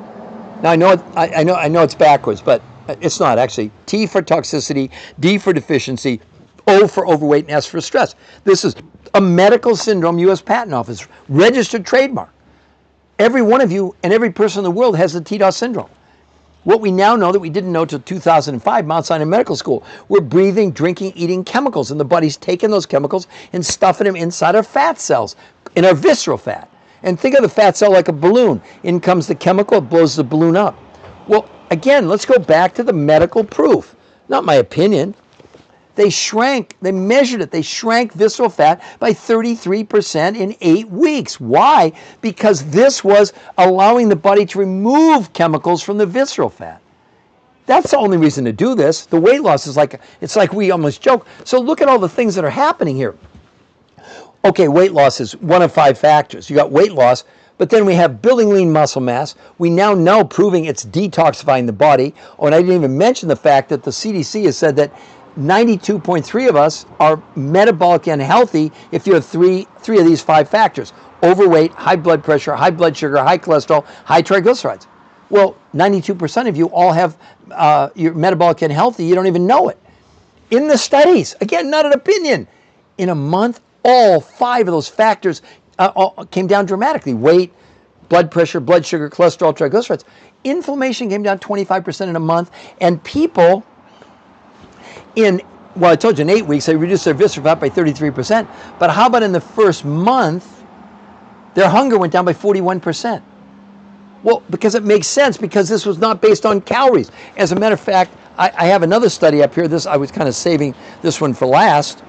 Now I know it's backwards, but it's not actually. T for toxicity, D for deficiency, O for overweight, and S for stress. This is a medical syndrome, U.S. Patent Office, registered trademark. Every one of you and every person in the world has the TDOS syndrome. What we now know that we didn't know until 2005, Mount Sinai Medical School, we're breathing, drinking, eating chemicals, and the body's taking those chemicals and stuffing them inside our fat cells, in our visceral fat. And think of the fat cell like a balloon. In comes the chemical, it blows the balloon up. Well, again, let's go back to the medical proof. not my opinion. They measured it, they shrank visceral fat by 33% in 8 weeks. Why? Because this was allowing the body to remove chemicals from the visceral fat. That's the only reason to do this. The weight loss is it's like we almost joke. So look at all the things that are happening here. Okay, weight loss is one of 5 factors. You got weight loss, but then we have building lean muscle mass. We now know, proving it's detoxifying the body. Oh, and I didn't even mention the fact that the CDC has said that 92.3 of us are metabolic and healthy if you have three of these 5 factors: overweight, high blood pressure, high blood sugar, high cholesterol, high triglycerides. Well, 92% of you all have, you're metabolic and healthy. You don't even know it. In the studies, again, not an opinion, in a month, all 5 of those factors came down dramatically: weight, blood pressure, blood sugar, cholesterol, triglycerides. Inflammation came down 25% in a month, and people well, I told you in 8 weeks they reduced their visceral fat by 33%, but how about in the first month, their hunger went down by 41%? Well, because it makes sense, because this was not based on calories. As a matter of fact, I have another study up here. I was kind of saving this one for last.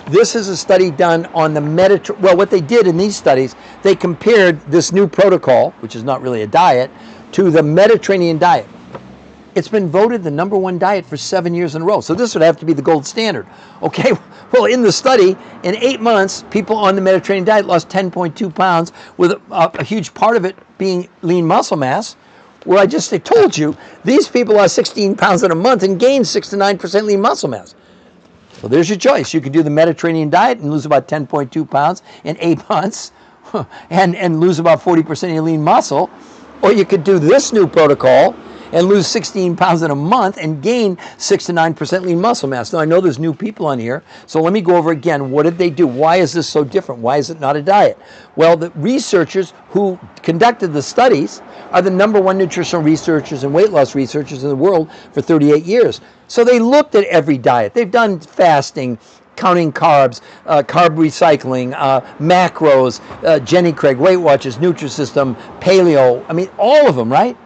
This is a study done on the Mediterranean. Well, what they did in these studies, they compared this new protocol, which is not really a diet, to the Mediterranean diet. It's been voted the #1 diet for 7 years in a row. So this would have to be the gold standard. Okay, well, in the study, in 8 months, people on the Mediterranean diet lost 10.2 pounds, with a huge part of it being lean muscle mass. Where I told you, these people lost 16 pounds in a month and gained 6 to 9% lean muscle mass. So there's your choice. You could do the Mediterranean diet and lose about 10.2 pounds in 8 months and lose about 40% of your lean muscle. Or you could do this new protocol and lose 16 pounds in a month and gain 6 to 9% lean muscle mass. Now, I know there's new people on here, so let me go over again. What did they do? Why is this so different? Why is it not a diet? Well, the researchers who conducted the studies are the #1 nutritional researchers and weight loss researchers in the world for 38 years. So they looked at every diet. They've done fasting, counting carbs, carb recycling, macros, Jenny Craig, Weight Watchers, Nutrisystem, Paleo. I mean, all of them, right?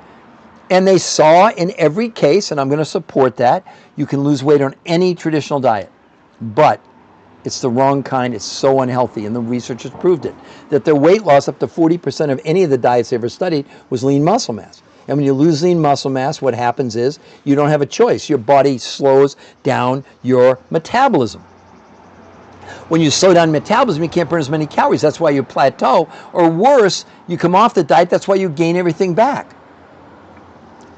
And they saw in every case, and I'm going to support that, you can lose weight on any traditional diet. But it's the wrong kind. It's so unhealthy. And the researchers proved it, that their weight loss, up to 40% of any of the diets they ever studied, was lean muscle mass. And when you lose lean muscle mass, what happens is you don't have a choice. Your body slows down your metabolism. When you slow down metabolism, you can't burn as many calories. That's why you plateau. Or worse, you come off the diet. That's why you gain everything back.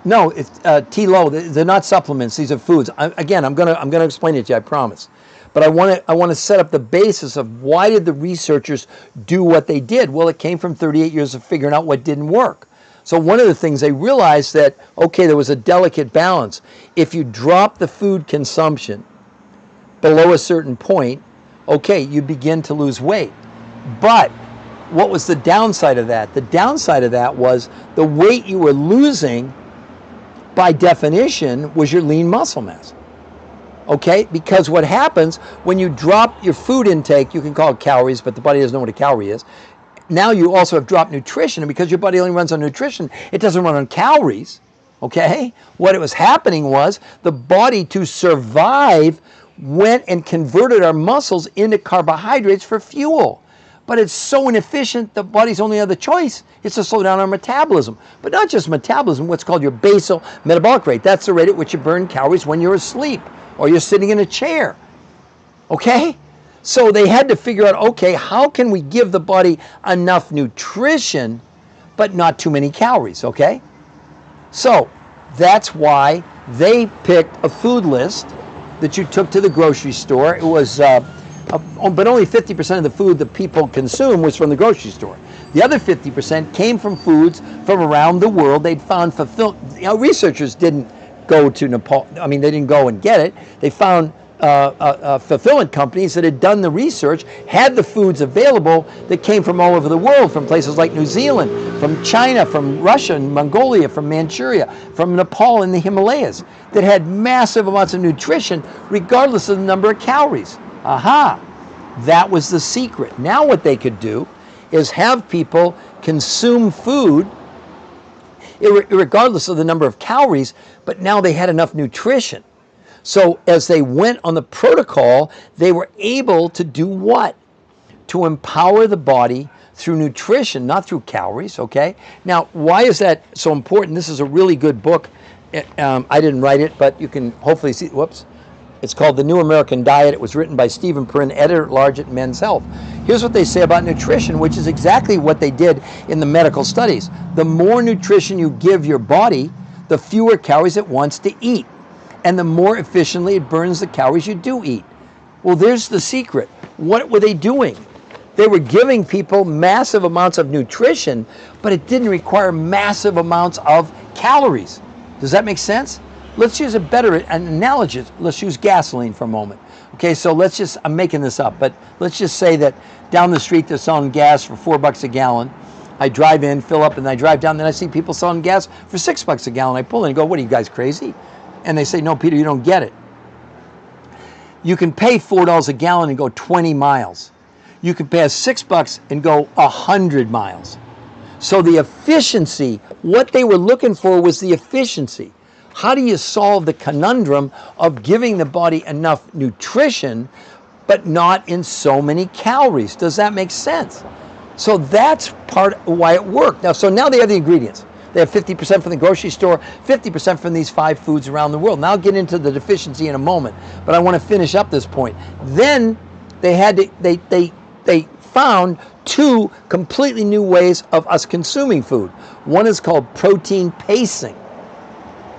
No, it's T-low. They're not supplements. These are foods. Again, I'm gonna explain it to you. I promise. But I want to set up the basis of why did the researchers do what they did? Well, it came from 38 years of figuring out what didn't work. So one of the things they realized that, okay, there was a delicate balance. If you drop the food consumption below a certain point, okay, you begin to lose weight. But what was the downside of that? The downside of that was the weight you were losing, by definition, was your lean muscle mass. Okay? Because what happens when you drop your food intake, you can call it calories, but the body doesn't know what a calorie is. Now you also have dropped nutrition, and because your body only runs on nutrition, it doesn't run on calories. Okay? What it was happening was the body, to survive, went and converted our muscles into carbohydrates for fuel. But it's so inefficient, the body's only other choice is to slow down our metabolism. But not just metabolism, what's called your basal metabolic rate. That's the rate at which you burn calories when you're asleep or you're sitting in a chair. Okay? So they had to figure out, okay, how can we give the body enough nutrition but not too many calories, okay? So that's why they picked a food list that you took to the grocery store. It was but only 50% of the food that people consume was from the grocery store. The other 50% came from foods from around the world. They'd found researchers didn't go to Nepal. I mean, they didn't go and get it. They found fulfillment companies that had done the research, had the foods available that came from all over the world, from places like New Zealand, from China, from Russia and Mongolia, from Manchuria, from Nepal and the Himalayas, that had massive amounts of nutrition regardless of the number of calories. Aha! That was the secret. Now what they could do is have people consume food regardless of the number of calories, but now they had enough nutrition. So as they went on the protocol, they were able to do what? To empower the body through nutrition, not through calories, okay? Now, why is that so important? This is a really good book. I didn't write it, but you can hopefully see, whoops. It's called The New American Diet. It was written by Stephen Perrin, editor-at-large at Men's Health. Here's what they say about nutrition, which is exactly what they did in the medical studies. The more nutrition you give your body, the fewer calories it wants to eat, and the more efficiently it burns the calories you do eat. Well, there's the secret. What were they doing? They were giving people massive amounts of nutrition, but it didn't require massive amounts of calories. Does that make sense? Let's use a better analogy. Let's use gasoline for a moment. Okay, so let's just, I'm making this up, but let's just say that down the street they're selling gas for $4 a gallon. I drive in, fill up, and I drive down, then I see people selling gas for $6 a gallon. I pull in and go, what are you guys, crazy? And they say, no, Peter, you don't get it. You can pay $4 a gallon and go 20 miles. You can pay us $6 and go 100 miles. So the efficiency, what they were looking for was the efficiency. How do you solve the conundrum of giving the body enough nutrition, but not in so many calories? Does that make sense? So that's part of why it worked. Now they have the ingredients. They have 50% from the grocery store, 50% from these 5 foods around the world. Now I'll get into the deficiency in a moment, but I want to finish up this point. Then they found 2 completely new ways of us consuming food. One is called protein pacing.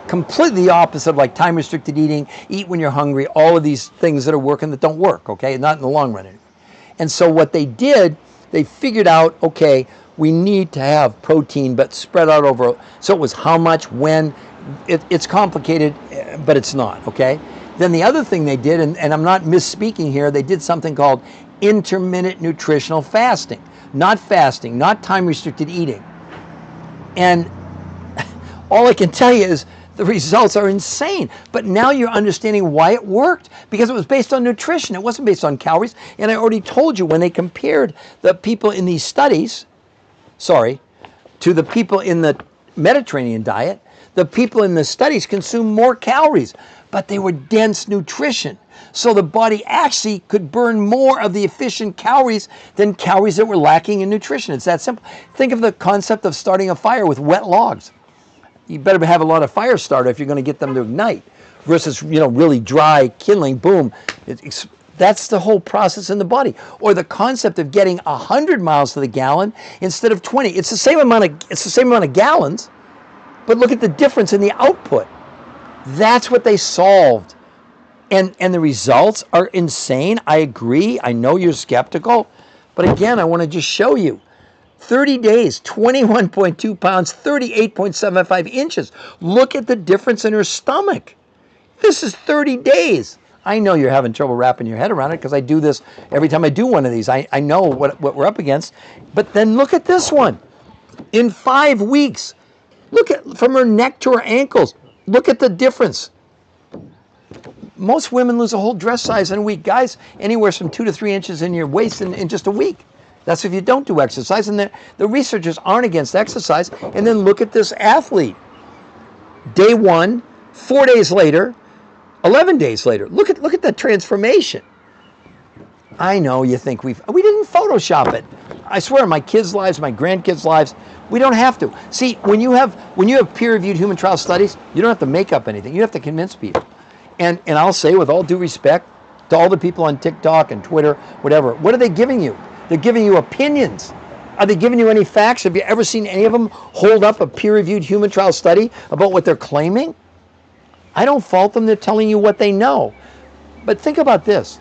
Completely opposite of like time-restricted eating, eat when you're hungry, all of these things that are working that don't work, okay? Not in the long run anyway. And so what they did, they figured out, okay, we need to have protein, but spread out over, so it was how much, when, it's complicated, but it's not, okay? Then the other thing they did, and I'm not misspeaking here, they did something called intermittent nutritional fasting. Not fasting, not time-restricted eating. And all I can tell you is the results are insane. But now you're understanding why it worked, because it was based on nutrition. It wasn't based on calories. And I already told you when they compared the people in these studies, to the people in the Mediterranean diet, the people in the studies consumed more calories, but they were dense nutrition. So the body actually could burn more of the efficient calories than calories that were lacking in nutrition. It's that simple. Think of the concept of starting a fire with wet logs. You better have a lot of fire starter if you're going to get them to ignite, versus really dry kindling. Boom, that's the whole process in the body. Or the concept of getting 100 miles to the gallon instead of 20. It's the same amount of gallons, but look at the difference in the output. That's what they solved, and the results are insane. I agree. I know you're skeptical, but again, I want to just show you. 30 days, 21.2 pounds, 38.75 inches. Look at the difference in her stomach. This is 30 days. I know you're having trouble wrapping your head around it because I do this every time I do one of these. I know what we're up against. But then look at this one. In 5 weeks, look at from her neck to her ankles. Look at the difference. Most women lose a whole dress size in a week. Guys, anywhere from 2 to 3 inches in your waist in just a week. That's if you don't do exercise, and the researchers aren't against exercise. And then look at this athlete. Day 1, 4 days later, 11 days later. Look at the transformation. I know you think we didn't Photoshop it. I swear, my kids' lives, my grandkids' lives, we don't have to. See, when you have peer-reviewed human trial studies, you don't have to make up anything. You have to convince people. And I'll say, with all due respect to all the people on TikTok and Twitter, whatever, what are they giving you? They're giving you opinions. Are they giving you any facts? Have you ever seen any of them hold up a peer-reviewed human trial study about what they're claiming? I don't fault them. They're telling you what they know. But think about this.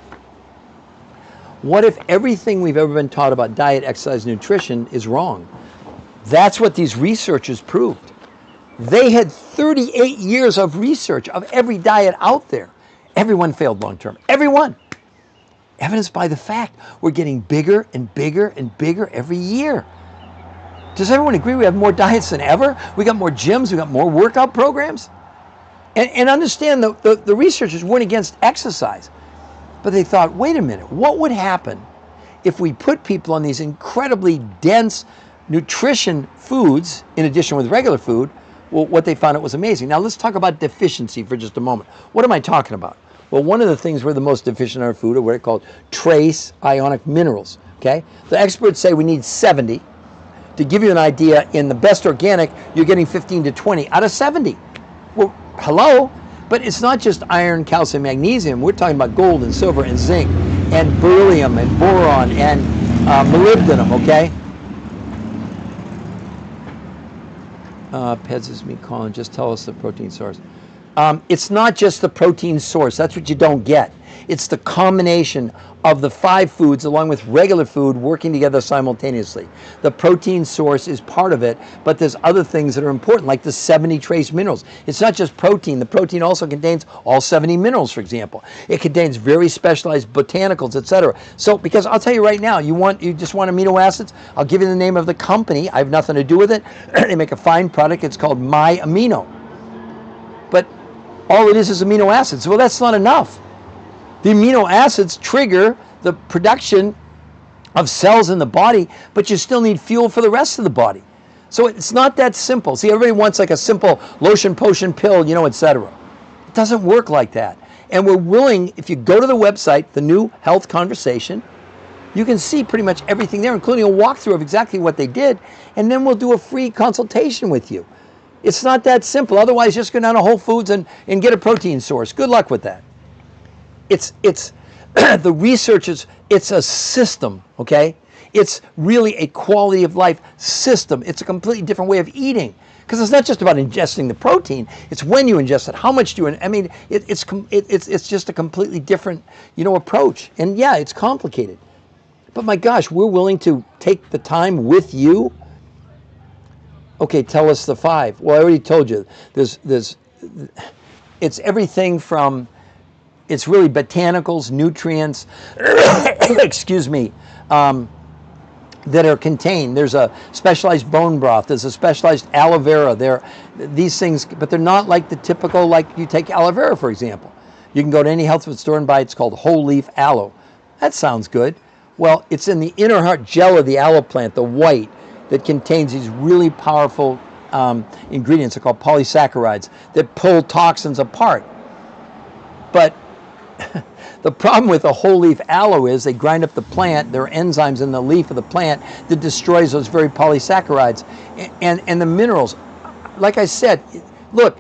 What if everything we've ever been taught about diet, exercise, nutrition is wrong? That's what these researchers proved. They had 38 years of research of every diet out there. Everyone failed long-term. Everyone. Evidenced by the fact we're getting bigger and bigger and bigger every year. Does everyone agree we have more diets than ever? We got more gyms, we got more workout programs? And understand the researchers weren't against exercise, but they thought, wait a minute, what would happen if we put people on these incredibly dense nutrition foods, in addition with regular food, Well, what they found, it was amazing. Now let's talk about deficiency for just a moment. What am I talking about? Well, one of the things we're the most deficient in our food are what are called trace ionic minerals. Okay, the experts say we need 70. To give you an idea, in the best organic, you're getting 15 to 20 out of 70. Well, hello, but it's not just iron, calcium, magnesium. We're talking about gold and silver and zinc and beryllium and boron and molybdenum. Okay. Peds is me calling. Just tell us the protein source. It's not just the protein source. That's what you don't get. It's the combination of the 5 foods along with regular food working together simultaneously. The protein source is part of it, but there's other things that are important, like the 70 trace minerals. It's not just protein. The protein also contains all 70 minerals, for example. It contains very specialized botanicals, etc. So, because I'll tell you right now, you just want amino acids, I'll give you the name of the company. I have nothing to do with it. They make a fine product. It's called My Amino. But all it is amino acids. Well, that's not enough. The amino acids trigger the production of cells in the body, but you still need fuel for the rest of the body. So it's not that simple. See, everybody wants like a simple lotion, potion, pill, etc. It doesn't work like that. And we're willing, if you go to the website, The New Health Conversation, you can see pretty much everything there, including a walkthrough of exactly what they did, and then we'll do a free consultation with you. It's not that simple. Otherwise, just go down to Whole Foods and get a protein source. Good luck with that. It's the research is, it's a system, okay? It's really a quality of life system. It's a completely different way of eating, because it's not just about ingesting the protein. It's when you ingest it, how much do you, I mean, it's just a completely different, approach. And yeah, it's complicated. But my gosh, we're willing to take the time with you. Okay, tell us the 5. Well, I already told you. It's everything from, it's really botanicals, nutrients, excuse me, that are contained. There's a specialized bone broth. There's a specialized aloe vera. These things, but they're not like the typical, like you take aloe vera, for example. You can go to any health food store and buy, it's called whole leaf aloe. That sounds good. Well, it's in the inner heart gel of the aloe plant, the white, that contains these really powerful ingredients. They're called polysaccharides that pull toxins apart. But the problem with a whole leaf aloe is they grind up the plant. There are enzymes in the leaf of the plant that destroys those very polysaccharides and the minerals. Like I said, look,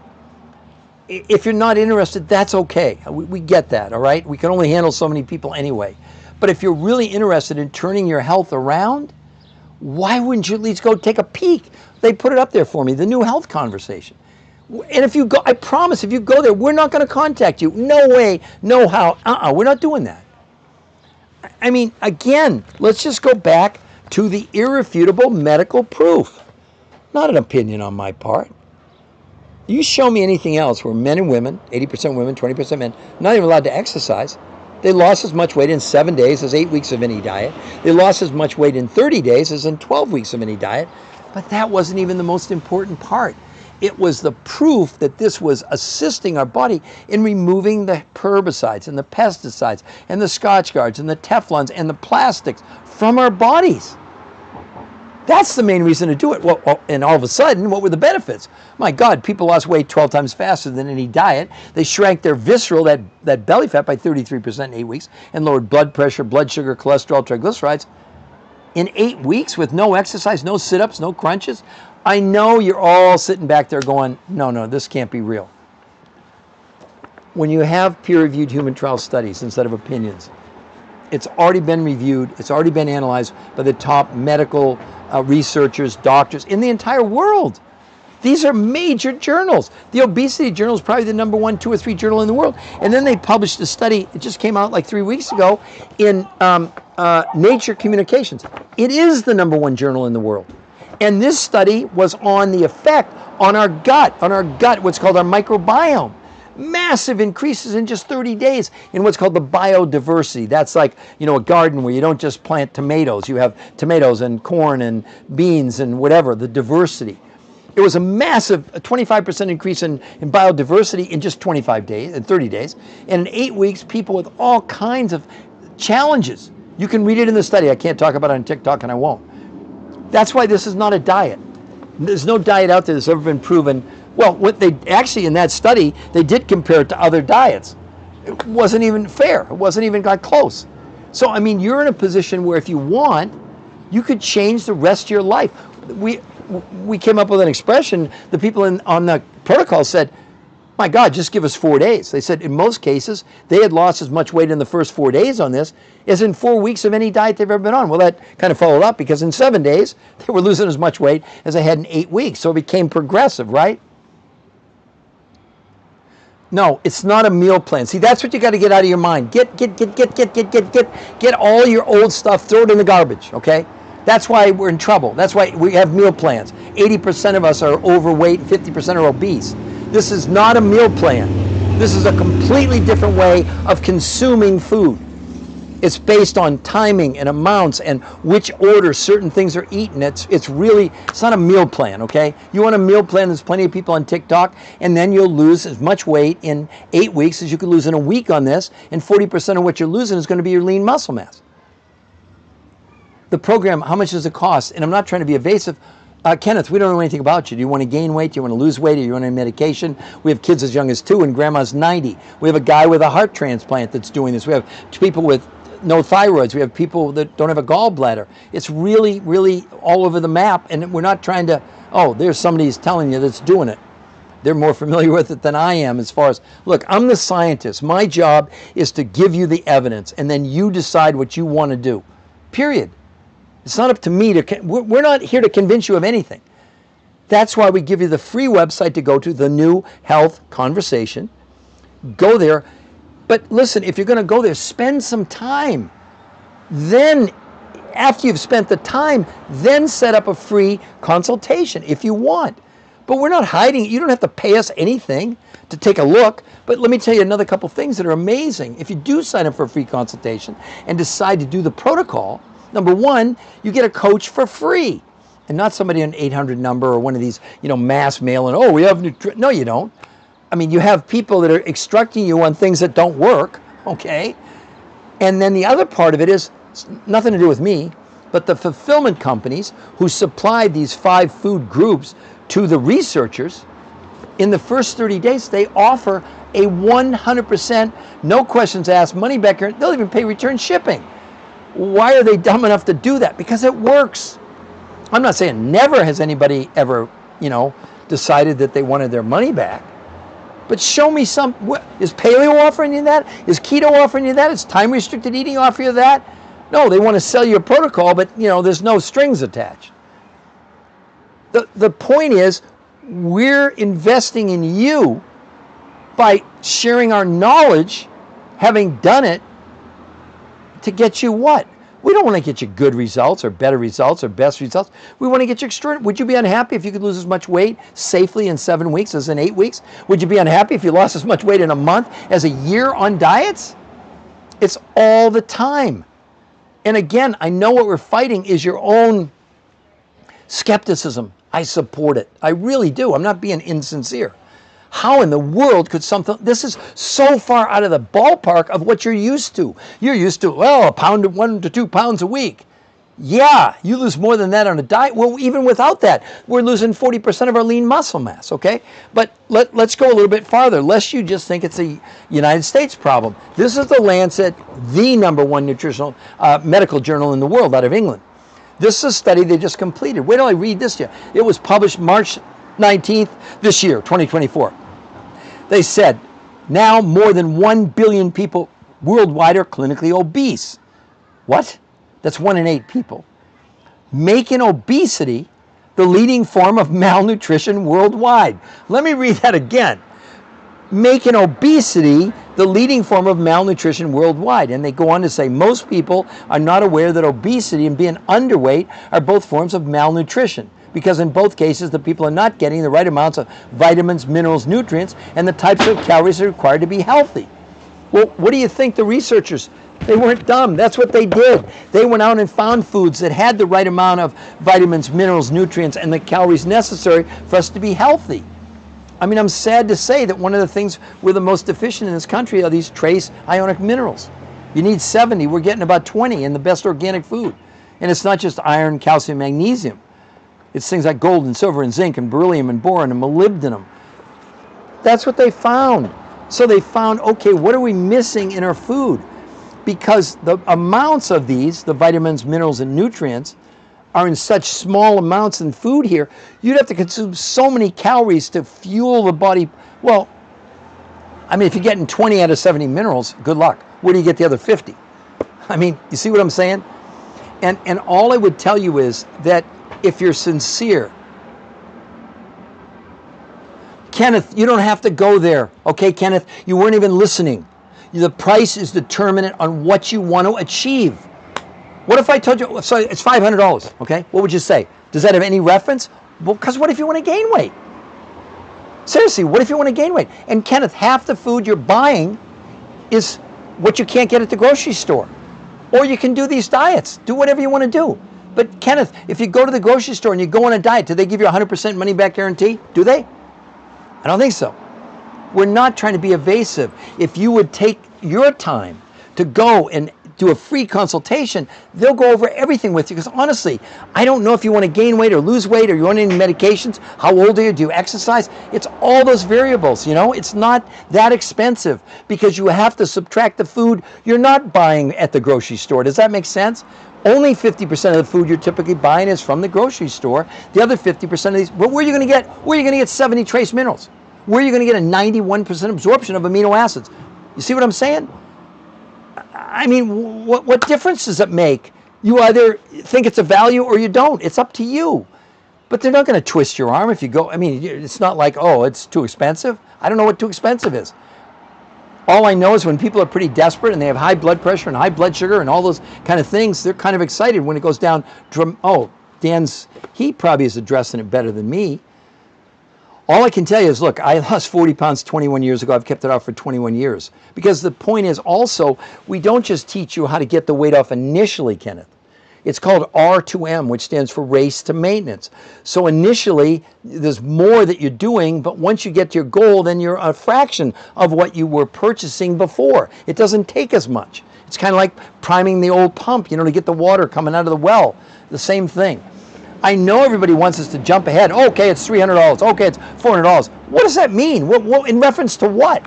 if you're not interested, that's okay. We get that, all right? We can only handle so many people anyway. But if you're really interested in turning your health around, why wouldn't you at least go take a peek? They put it up there for me, The New Health Conversation. And if you go, I promise, if you go there, we're not going to contact you. No way, no how. We're not doing that. I mean, again, let's just go back to the irrefutable medical proof. Not an opinion on my part. You show me anything else where men and women, 80% women, 20% men, not even allowed to exercise. They lost as much weight in 7 days as 8 weeks of any diet. They lost as much weight in 30 days as in 12 weeks of any diet. But that wasn't even the most important part. It was the proof that this was assisting our body in removing the herbicides and the pesticides and the Scotch Guards and the Teflons and the plastics from our bodies. That's the main reason to do it. Well, and all of a sudden, what were the benefits? My God, people lost weight 12 times faster than any diet. They shrank their visceral, that belly fat, by 33% in 8 weeks, and lowered blood pressure, blood sugar, cholesterol, triglycerides. In 8 weeks with no exercise, no sit-ups, no crunches. I know you're all sitting back there going, no, this can't be real. When you have peer-reviewed human trial studies instead of opinions, it's already been reviewed, it's already been analyzed by the top medical researchers, doctors in the entire world. These are major journals. The obesity journal is probably the #1, 2, or 3 journal in the world. And then they published a study, it just came out like 3 weeks ago, in Nature Communications. It is the #1 journal in the world. And this study was on the effect on our gut, what's called our microbiome. Massive increases in just 30 days in what's called the biodiversity. That's like, a garden where you don't just plant tomatoes. You have tomatoes and corn and beans and whatever, the diversity. It was a massive 25% increase in biodiversity in just 25 days, in 30 days. And in 8 weeks, people with all kinds of challenges. You can read it in the study. I can't talk about it on TikTok, and I won't. That's why this is not a diet. There's no diet out there that's ever been proven. Well, what they actually, in that study, they did compare it to other diets. It wasn't even fair. It wasn't even got close. So, I mean, you're in a position where if you want, you could change the rest of your life. We came up with an expression. The people on the protocol said, my God, just give us 4 days. They said in most cases, they had lost as much weight in the first 4 days on this as in 4 weeks of any diet they've ever been on. Well, that kind of followed up because in 7 days, they were losing as much weight as they had in 8 weeks. So it became progressive, right? No, it's not a meal plan. See, that's what you got to get out of your mind. Get all your old stuff, throw it in the garbage, okay? That's why we're in trouble. That's why we have meal plans. 80% of us are overweight, 50% are obese. This is not a meal plan. This is a completely different way of consuming food. It's based on timing and amounts and which order certain things are eaten. It's not a meal plan, okay? You want a meal plan, there's plenty of people on TikTok, and then you'll lose as much weight in 8 weeks as you could lose in a week on this, and 40% of what you're losing is going to be your lean muscle mass. The program, how much does it cost? And I'm not trying to be evasive. Kenneth, we don't know anything about you. Do you want to gain weight? Do you want to lose weight? Do you want any medication? We have kids as young as 2 and grandma's 90. We have a guy with a heart transplant that's doing this. We have people with no thyroids. We have people that don't have a gallbladder. It's really, really all over the map, and we're not trying to, oh, there's somebody who's telling you that's doing it. They're more familiar with it than I am as far as, look, I'm the scientist. My job is to give you the evidence, and then you decide what you want to do, period. It's not up to me to, we're not here to convince you of anything. That's why we give you the free website to go to, the New Health Conversation. Go there. But listen, if you're going to go there, spend some time. Then, after you've spent the time, then set up a free consultation if you want. But we're not hiding it. You don't have to pay us anything to take a look. But let me tell you another couple things that are amazing. If you do sign up for a free consultation and decide to do the protocol, number one, you get a coach for free. And not somebody on an 800 number or one of these, mass mail and, oh, we have nutrition. No, you don't. I mean, you have people that are instructing you on things that don't work, okay? And then the other part of it is nothing to do with me, but the fulfillment companies who supplied these 5 food groups to the researchers, in the first 30 days, they offer a 100%, no questions asked, money back guarantee. They'll even pay return shipping. Why are they dumb enough to do that? Because it works. I'm not saying never has anybody ever, decided that they wanted their money back. But show me some, is paleo offering you that? Is keto offering you that? Is time-restricted eating offering you that? No, they want to sell you a protocol, but, there's no strings attached. The point is, we're investing in you by sharing our knowledge, having done it, to get you what? We don't want to get you good results or better results or best results. We want to get you extraordinary. Would you be unhappy if you could lose as much weight safely in 7 weeks as in 8 weeks? Would you be unhappy if you lost as much weight in a month as a year on diets? It's all the time. And again, I know what we're fighting is your own skepticism. I support it. I really do. I'm not being insincere. How in the world could something, this is so far out of the ballpark of what you're used to. You're used to, 1 to 2 pounds a week. Yeah, you lose more than that on a diet. Well, even without that, we're losing 40% of our lean muscle mass, okay? But let's go a little bit farther, lest you just think it's a United States problem. This is the Lancet, the #1 nutritional medical journal in the world out of England. This is a study they just completed. Wait till I read this to you. It was published March 19th this year, 2024. They said, now more than 1 billion people worldwide are clinically obese. What? That's 1 in 8 people. Making obesity the leading form of malnutrition worldwide. Let me read that again. Making obesity the leading form of malnutrition worldwide. And they go on to say most people are not aware that obesity and being underweight are both forms of malnutrition, because in both cases the people are not getting the right amounts of vitamins, minerals, nutrients, and the types of calories that are required to be healthy. Well, what do you think the researchers, they weren't dumb. That's what they did. They went out and found foods that had the right amount of vitamins, minerals, nutrients, and the calories necessary for us to be healthy. I mean, I'm sad to say that one of the things we're the most deficient in this country are these trace ionic minerals. You need 70. We're getting about 20 in the best organic food. And it's not just iron, calcium, magnesium. It's things like gold and silver and zinc and beryllium and boron and molybdenum. That's what they found. So they found, okay, what are we missing in our food? Because the amounts of these, the vitamins, minerals, and nutrients, are in such small amounts in food here, you'd have to consume so many calories to fuel the body. Well, I mean, if you're getting 20 out of 70 minerals, good luck. Where do you get the other 50? I mean, you see what I'm saying? And all I would tell you is that if you're sincere, Kenneth, you don't have to go there. Okay, Kenneth, you weren't even listening. The price is determinant on what you want to achieve. What if I told you, so it's $500, okay? What would you say? Does that have any reference? Well, because what if you want to gain weight? Seriously, what if you want to gain weight? And Kenneth, half the food you're buying is what you can't get at the grocery store. Or you can do these diets. Do whatever you want to do. But Kenneth, if you go to the grocery store and you go on a diet, do they give you a 100% money back guarantee? Do they? I don't think so. We're not trying to be evasive. If you would take your time to go and do a free consultation, they'll go over everything with you. Because honestly, I don't know if you want to gain weight or lose weight or you're on any medications. How old are you? Do you exercise? It's all those variables, you know? It's not that expensive because you have to subtract the food you're not buying at the grocery store. Does that make sense? Only 50% of the food you're typically buying is from the grocery store. The other 50% of these, but where are you going to get? Where are you going to get 70 trace minerals? Where are you going to get a 91% absorption of amino acids? You see what I'm saying? I mean, what difference does it make? You either think it's a value or you don't. It's up to you. But they're not going to twist your arm if you go. I mean, it's not like, oh, it's too expensive. I don't know what too expensive is. All I know is when people are pretty desperate and they have high blood pressure and high blood sugar and all those kind of things, they're kind of excited when it goes down. Oh, he probably is addressing it better than me. All I can tell you is, look, I lost 40 pounds 21 years ago. I've kept it off for 21 years. Because the point is also, we don't just teach you how to get the weight off initially, Kenneth. It's called R2M, which stands for race to maintenance. So initially, there's more that you're doing, but once you get to your goal, then you're a fraction of what you were purchasing before. It doesn't take as much. It's kind of like priming the old pump, you know, to get the water coming out of the well. The same thing. I know everybody wants us to jump ahead. Okay, it's $300. Okay, it's $400. What does that mean? What in reference to what?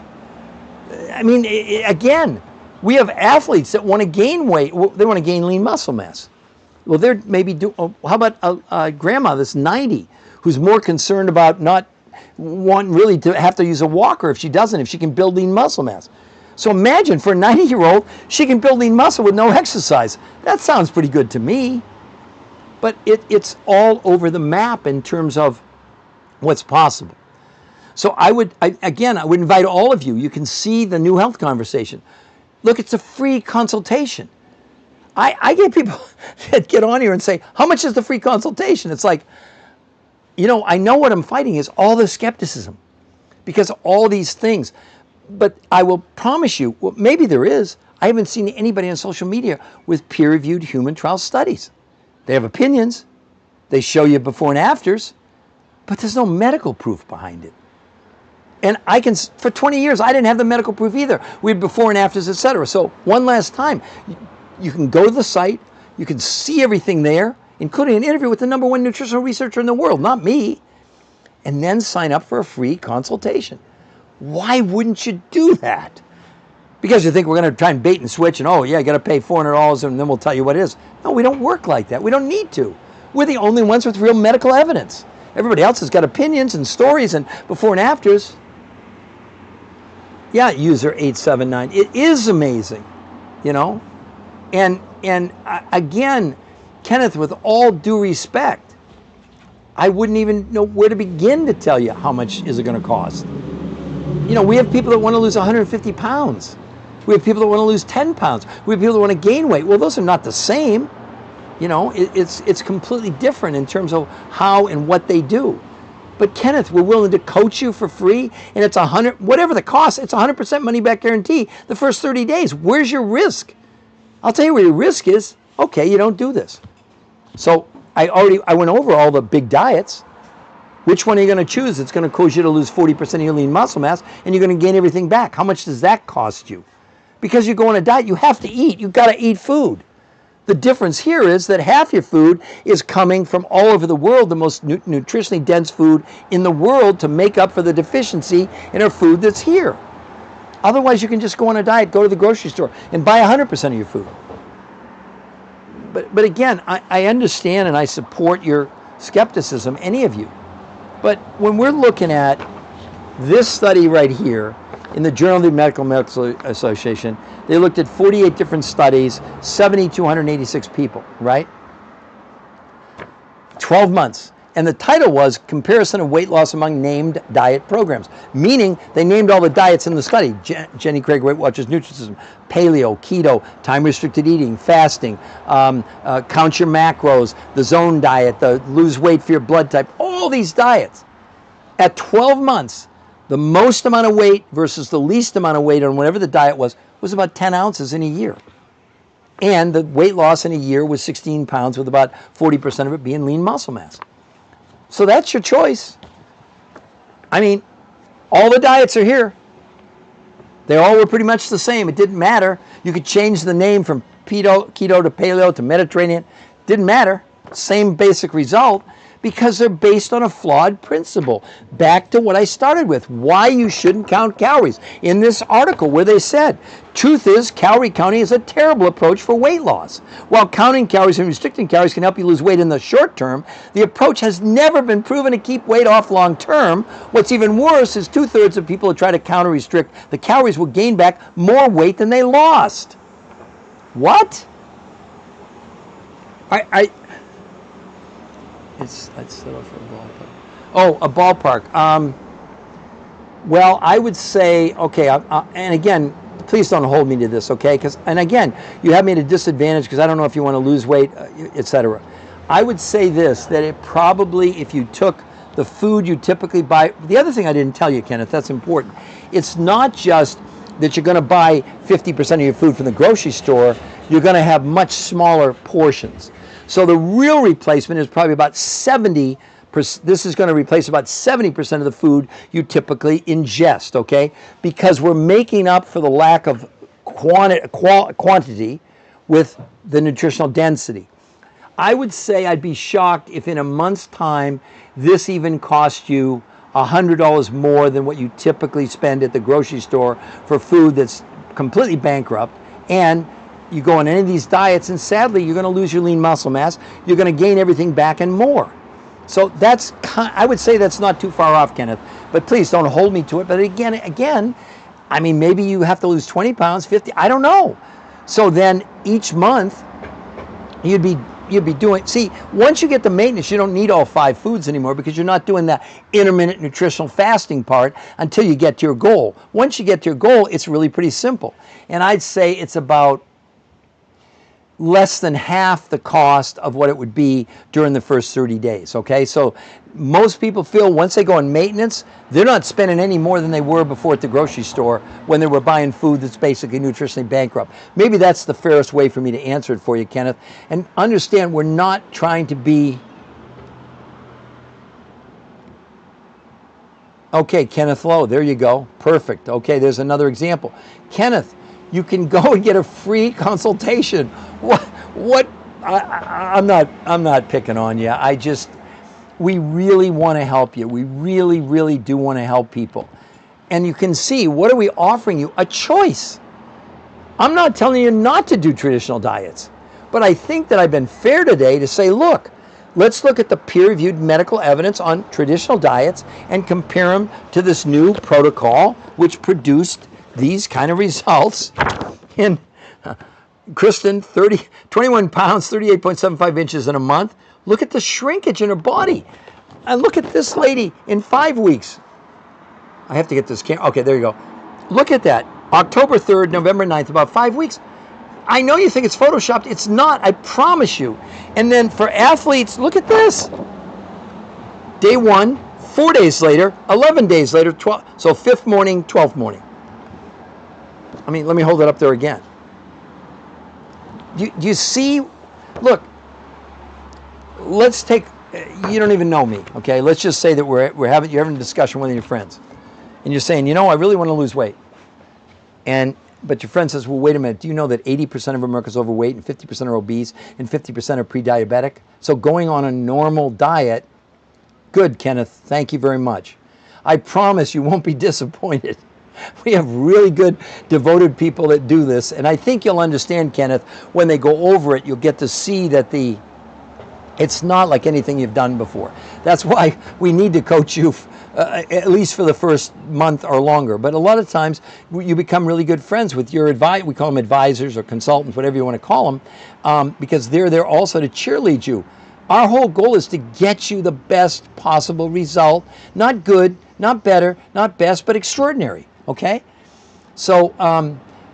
I mean, again, we have athletes that want to gain weight. They want to gain lean muscle mass. Well, they're maybe how about a grandma that's 90 who's more concerned about not wanting really to have to use a walker if she doesn't, if she can build lean muscle mass. So imagine for a 90-year-old, she can build lean muscle with no exercise. That sounds pretty good to me. But it's all over the map in terms of what's possible. So I would invite all of you. You can see the New Health Conversation. Look, it's a free consultation. I get people that get on here and say, how much is the free consultation? It's like, you know, I know what I'm fighting is all the skepticism because of all these things. But I will promise you, well, maybe there is. I haven't seen anybody on social media with peer-reviewed human trial studies. They have opinions, they show you before and afters, but there's no medical proof behind it. And for 20 years, I didn't have the medical proof either. We had before and afters, etc. So one last time, you can go to the site, you can see everything there, including an interview with the #1 nutritional researcher in the world, not me, and then sign up for a free consultation. Why wouldn't you do that? Because you think we're going to try and bait and switch and, oh, yeah, you got to pay $400 and then we'll tell you what it is. No, we don't work like that. We don't need to. We're the only ones with real medical evidence. Everybody else has got opinions and stories and before and afters. Yeah, user 879. It is amazing, you know. And again, Kenneth, with all due respect, I wouldn't even know where to begin to tell you how much is it going to cost. You know, we have people that want to lose 150 pounds. We have people that want to lose 10 pounds. We have people that want to gain weight. Well, those are not the same. You know, it's completely different in terms of how and what they do. But Kenneth, we're willing to coach you for free, and it's whatever the cost, it's 100% money back guarantee the first 30 days. Where's your risk? I'll tell you where your risk is. Okay, you don't do this. So I went over all the big diets. Which one are you going to choose? It's going to cause you to lose 40% of your lean muscle mass, and you're going to gain everything back. How much does that cost you? Because you go on a diet, you have to eat. You've got to eat food. The difference here is that half your food is coming from all over the world, the most nutritionally dense food in the world, to make up for the deficiency in our food that's here. Otherwise, you can just go on a diet, go to the grocery store, and buy 100% of your food. But again, I understand and I support your skepticism, any of you. But when we're looking at this study right here in the Journal of the Medical Association, they looked at 48 different studies, 7,286 people, right? 12 months. And the title was Comparison of Weight Loss Among Named Diet Programs, meaning they named all the diets in the study. Jenny Craig Weight Watchers Nutrisystem, paleo, keto, time-restricted eating, fasting, count your macros, the zone diet, the lose weight for your blood type, all these diets. At 12 months, the most amount of weight versus the least amount of weight on whatever the diet was about 10 ounces in a year. And the weight loss in a year was 16 pounds, with about 40% of it being lean muscle mass. So that's your choice. I mean, all the diets are here. They all were pretty much the same. It didn't matter. You could change the name from keto to paleo to Mediterranean. Didn't matter. Same basic result, because they're based on a flawed principle. Back to what I started with, why you shouldn't count calories. In this article where they said, truth is, calorie counting is a terrible approach for weight loss. While counting calories and restricting calories can help you lose weight in the short term, the approach has never been proven to keep weight off long term. What's even worse is 2/3 of people who try to count or restrict the calories will gain back more weight than they lost. What? It's settled for a ballpark. Oh, a ballpark. Well, I would say, okay, and again, please don't hold me to this, okay? And again, you have me at a disadvantage because I don't know if you want to lose weight, etc. I would say this, that it probably, if you took the food you typically buy, the other thing I didn't tell you, Kenneth, that's important. It's not just that you're going to buy 50% of your food from the grocery store, you're going to have much smaller portions. So the real replacement is probably about 70%. This is going to replace about 70% of the food you typically ingest, okay? Because we're making up for the lack of quantity with the nutritional density. I would say I'd be shocked if in a month's time this even cost you $100 more than what you typically spend at the grocery store for food that's completely bankrupt, and you go on any of these diets, and sadly, you're going to lose your lean muscle mass. You're going to gain everything back and more. So that's, I would say that's not too far off, Kenneth. But please don't hold me to it. But again, I mean, maybe you have to lose 20 pounds, 50, I don't know. So then each month, you'd be doing, see, once you get the maintenance, you don't need all 5 foods anymore because you're not doing the intermittent nutritional fasting part until you get to your goal. Once you get to your goal, it's really pretty simple. And I'd say it's about less than half the cost of what it would be during the first 30 days, okay? So most people feel once they go on maintenance, they're not spending any more than they were before at the grocery store when they were buying food that's basically nutritionally bankrupt. Maybe that's the fairest way for me to answer it for you, Kenneth. And understand, we're not trying to be... Okay, Kenneth Lowe, there you go. Perfect. Okay, there's another example. Kenneth, you can go and get a free consultation. What? I'm not picking on you. We really want to help you. We really, really do want to help people. And you can see, what are we offering you? A choice. I'm not telling you not to do traditional diets, but I think that I've been fair today to say, look, let's look at the peer-reviewed medical evidence on traditional diets and compare them to this new protocol, which produced these kind of results in Kristen, 21 pounds, 38.75 inches in a month. Look at the shrinkage in her body. And look at this lady in 5 weeks. I have to get this camera. Okay, there you go. Look at that. October 3rd, November 9th, about 5 weeks. I know you think it's photoshopped. It's not, I promise you. And then for athletes, look at this. Day 1, 4 days later, 11 days later, 12. So 5th morning, 12th morning. I mean, let me hold it up there again. Do you see? Look, let's take, you don't even know me, okay? Let's just say that you're having a discussion with your friends. And you're saying, you know, I really want to lose weight. And But your friend says, well, wait a minute, do you know that 80% of Americans are overweight and 50% are obese and 50% are pre-diabetic? So going on a normal diet, good, Kenneth, thank you very much. I promise you won't be disappointed. We have really good, devoted people that do this, and I think you'll understand, Kenneth, when they go over it, you'll get to see that it's not like anything you've done before. That's why we need to coach you at least for the first month or longer. But a lot of times you become really good friends with your we call them advisors or consultants, whatever you want to call them, because they're there also to cheerlead you. Our whole goal is to get you the best possible result. Not good, not better, not best, but extraordinary, okay? So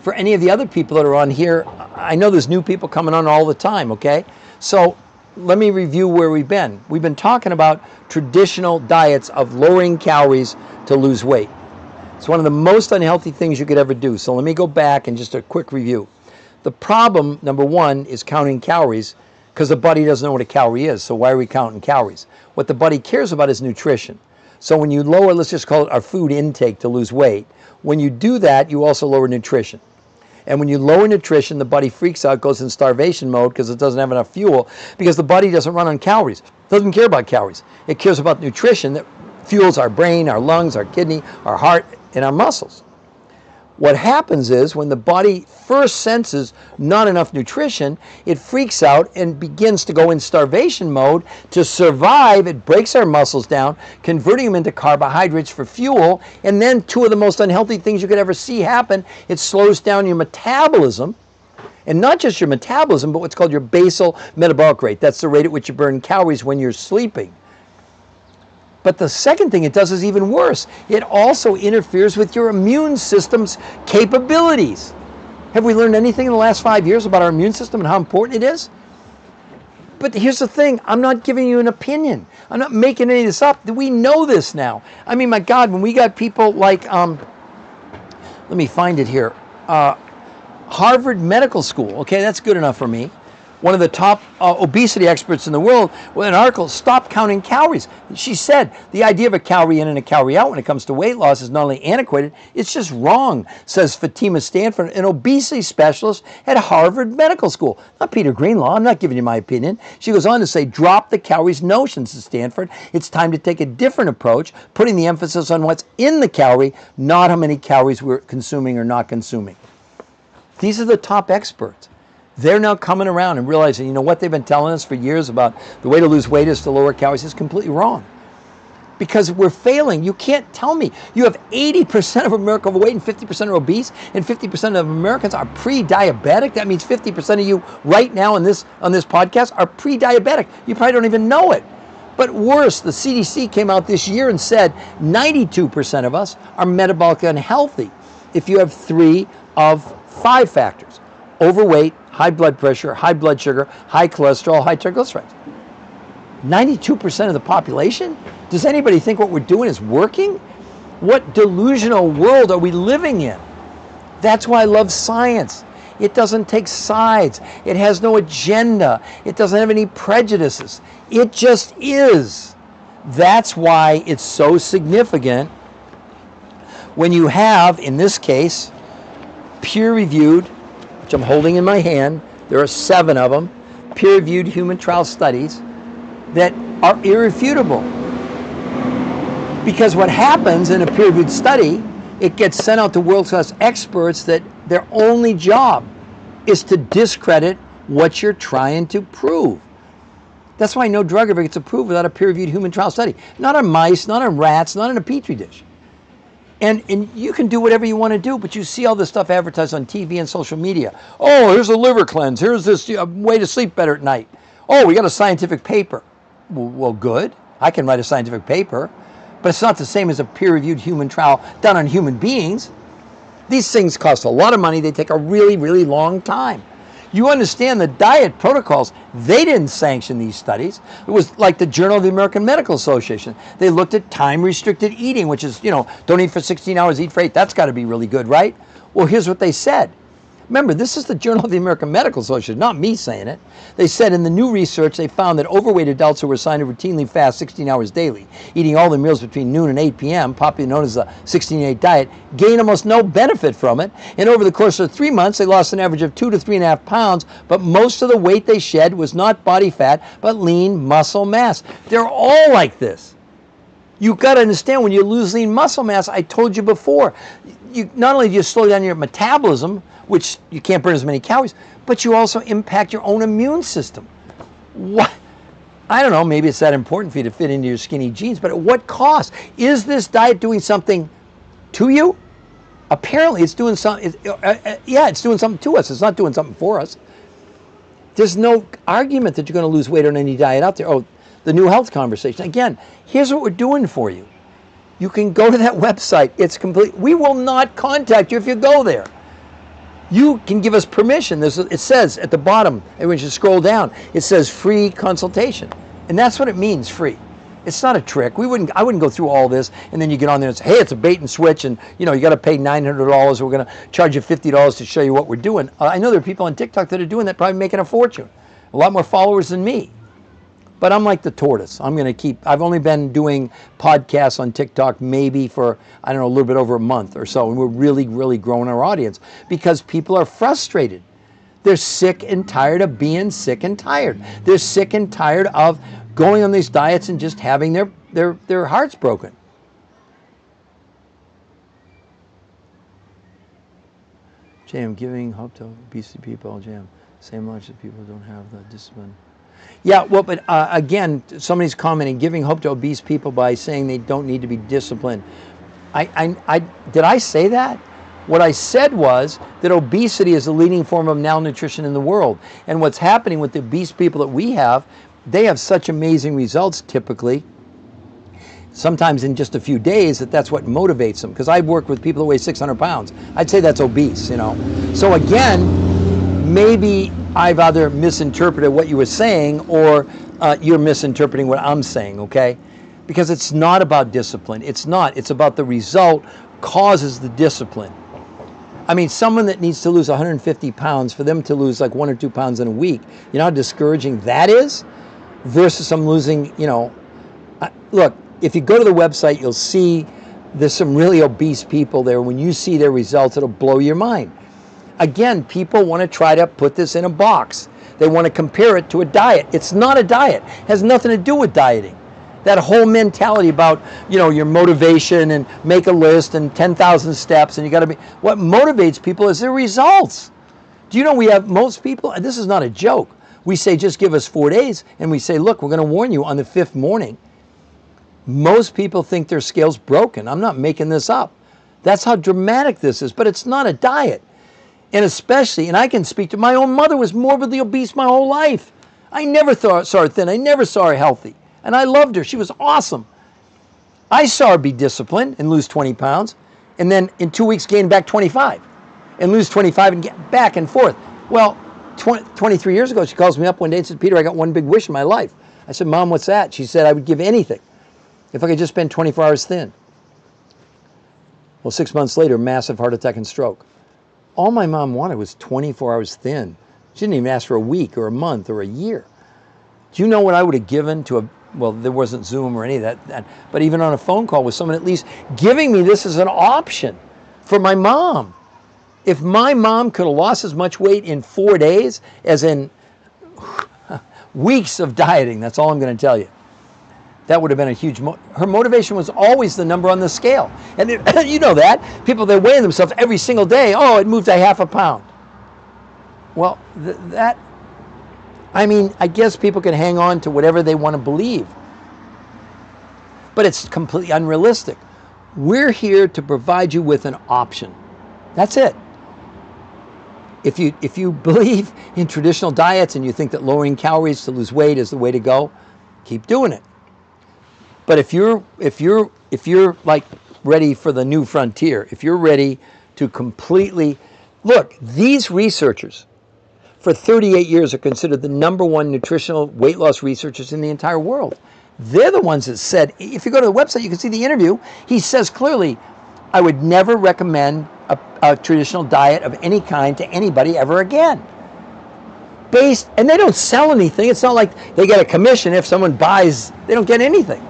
for any of the other people that are on here, I know there's new people coming on all the time, okay? So let me review where we've been. We've been talking about traditional diets of lowering calories to lose weight. It's one of the most unhealthy things you could ever do. So let me go back and just a quick review. The problem, number one, is counting calories, because the body doesn't know what a calorie is. So why are we counting calories? What the body cares about is nutrition. So when you lower, let's just call it our food intake to lose weight, when you do that, you also lower nutrition. And when you lower nutrition, the body freaks out, goes in starvation mode because it doesn't have enough fuel, because the body doesn't run on calories. It doesn't care about calories. It cares about nutrition that fuels our brain, our lungs, our kidney, our heart, and our muscles. What happens is when the body first senses not enough nutrition, it freaks out and begins to go in starvation mode. To survive, it breaks our muscles down, converting them into carbohydrates for fuel, and then two of the most unhealthy things you could ever see happen, it slows down your metabolism, and not just your metabolism, but what's called your basal metabolic rate. That's the rate at which you burn calories when you're sleeping. But the second thing it does is even worse. It also interferes with your immune system's capabilities. Have we learned anything in the last 5 years about our immune system and how important it is? But here's the thing, I'm not giving you an opinion. I'm not making any of this up. We know this now. I mean, my God, when we got people like, let me find it here, Harvard Medical School, okay, that's good enough for me. One of the top obesity experts in the world, with an article, Stop Counting Calories. She said the idea of a calorie in and a calorie out when it comes to weight loss is not only antiquated, it's just wrong, says Fatima Stanford, an obesity specialist at Harvard Medical School. Not Peter Greenlaw, I'm not giving you my opinion. She goes on to say, drop the calories notions at Stanford. It's time to take a different approach, putting the emphasis on what's in the calorie, not how many calories we're consuming or not consuming. These are the top experts. They're now coming around and realizing, you know, what they've been telling us for years about the way to lose weight is to lower calories is completely wrong. Because we're failing. You can't tell me. You have 80% of America overweight and 50% are obese, and 50% of Americans are pre-diabetic. That means 50% of you right now on this podcast are pre-diabetic. You probably don't even know it. But worse, the CDC came out this year and said 92% of us are metabolically unhealthy if you have 3 of 5 factors: overweight, high blood pressure, high blood sugar, high cholesterol, high triglycerides. 92% of the population? Does anybody think what we're doing is working? What delusional world are we living in? That's why I love science. It doesn't take sides. It has no agenda. It doesn't have any prejudices. It just is. That's why it's so significant when you have, in this case, peer-reviewed, which I'm holding in my hand, there are 7 of them, peer-reviewed human trial studies that are irrefutable. Because what happens in a peer-reviewed study, it gets sent out to world-class experts that their only job is to discredit what you're trying to prove. That's why no drug ever gets approved without a peer-reviewed human trial study. Not on mice, not on rats, not in a petri dish. And you can do whatever you want to do, but you see all this stuff advertised on TV and social media. Oh, here's a liver cleanse. Here's this way to sleep better at night. Oh, we got a scientific paper. Well, good. I can write a scientific paper, but it's not the same as a peer-reviewed human trial done on human beings. These things cost a lot of money. They take a really, really long time. You understand the diet protocols, they didn't sanction these studies. It was like the Journal of the American Medical Association. They looked at time-restricted eating, which is, don't eat for 16 hours, eat for 8. That's got to be really good, right? Well, here's what they said. Remember, this is the Journal of the American Medical Association, not me saying it. They said in the new research, they found that overweight adults who were assigned to routinely fast 16 hours daily, eating all their meals between noon and 8 p.m., popularly known as the 16-8 diet, gained almost no benefit from it. And over the course of 3 months, they lost an average of 2 to 3.5 pounds, but most of the weight they shed was not body fat, but lean muscle mass. They're all like this. You've got to understand, when you lose lean muscle mass, I told you before, not only do you slow down your metabolism, which you can't burn as many calories, but you also impact your own immune system. What? I don't know, maybe it's that important for you to fit into your skinny jeans, but at what cost? Is this diet doing something to you? Apparently it's doing something, yeah, it's doing something to us. It's not doing something for us. There's no argument that you're going to lose weight on any diet out there. Oh, the new health conversation. Again, here's what we're doing for you. You can go to that website. It's complete. We will not contact you if you go there. You can give us permission. It says at the bottom, everyone should scroll down, it says free consultation. And that's what it means, free. It's not a trick. I wouldn't go through all this and then you get on there and say, hey, it's a bait and switch and you got to pay $900. We're going to charge you $50 to show you what we're doing. I know there are people on TikTok that are doing that, probably making a fortune. A lot more followers than me. But I'm like the tortoise. I've only been doing podcasts on TikTok maybe for, I don't know, a little bit over a month or so. And we're really, really growing our audience because people are frustrated. They're sick and tired of being sick and tired. They're sick and tired of going on these diets and just having their hearts broken. Jam, giving hope to obesity people, Jam. Same much that people don't have the discipline. Yeah, well, but again, somebody's commenting, giving hope to obese people by saying they don't need to be disciplined. Did I say that? What I said was that obesity is the leading form of malnutrition in the world. And what's happening with the obese people that we have, they have such amazing results typically, sometimes in just a few days, that's what motivates them. Because I've worked with people that weigh 600 pounds. I'd say that's obese, So again, maybe I've either misinterpreted what you were saying or you're misinterpreting what I'm saying, okay? Because it's not about discipline. It's not. It's about the result causes the discipline. I mean, someone that needs to lose 150 pounds, for them to lose like 1 or 2 pounds in a week, you know how discouraging that is? Versus some losing, look, if you go to the website, you'll see there's some really obese people there. When you see their results, it'll blow your mind. Again, people want to try to put this in a box. They want to compare it to a diet. It's not a diet. It has nothing to do with dieting. That whole mentality about, your motivation and make a list and 10,000 steps and you got to be, what motivates people is their results. Do you know we have most people, and this is not a joke, we say just give us 4 days and we say, look, we're going to warn you on the 5th morning. Most people think their scale's broken. I'm not making this up. That's how dramatic this is, but it's not a diet. And especially, and I can speak to my own mother was morbidly obese my whole life. I never saw her thin. I never saw her healthy. And I loved her. She was awesome. I saw her be disciplined and lose 20 pounds. And then in 2 weeks gain back 25. And lose 25 and get back and forth. Well, 23 years ago, she calls me up one day and said, Peter, I got one big wish in my life. I said, Mom, what's that? She said, I would give anything if I could just spend 24 hours thin. Well, 6 months later, massive heart attack and stroke. All my mom wanted was 24 hours thin. She didn't even ask for a week or a month or a year. Do you know what I would have given to well, there wasn't Zoom or any of that, but even on a phone call with someone at least giving me this as an option for my mom. If my mom could have lost as much weight in 4 days as in weeks of dieting, that's all I'm going to tell you. That would have been a huge, her motivation was always the number on the scale. And you know that. People, they weigh themselves every single day. Oh, it moved a half a pound. Well, I guess people can hang on to whatever they want to believe. But it's completely unrealistic. We're here to provide you with an option. That's it. If you believe in traditional diets and you think that lowering calories to lose weight is the way to go, keep doing it. But if you're like ready for the new frontier, if you're ready to completely look, these researchers for 38 years are considered the #1 nutritional weight loss researchers in the entire world. They're the ones that said, if you go to the website, you can see the interview. He says clearly, I would never recommend a traditional diet of any kind to anybody ever again. And they don't sell anything. It's not like they get a commission if someone buys. They don't get anything.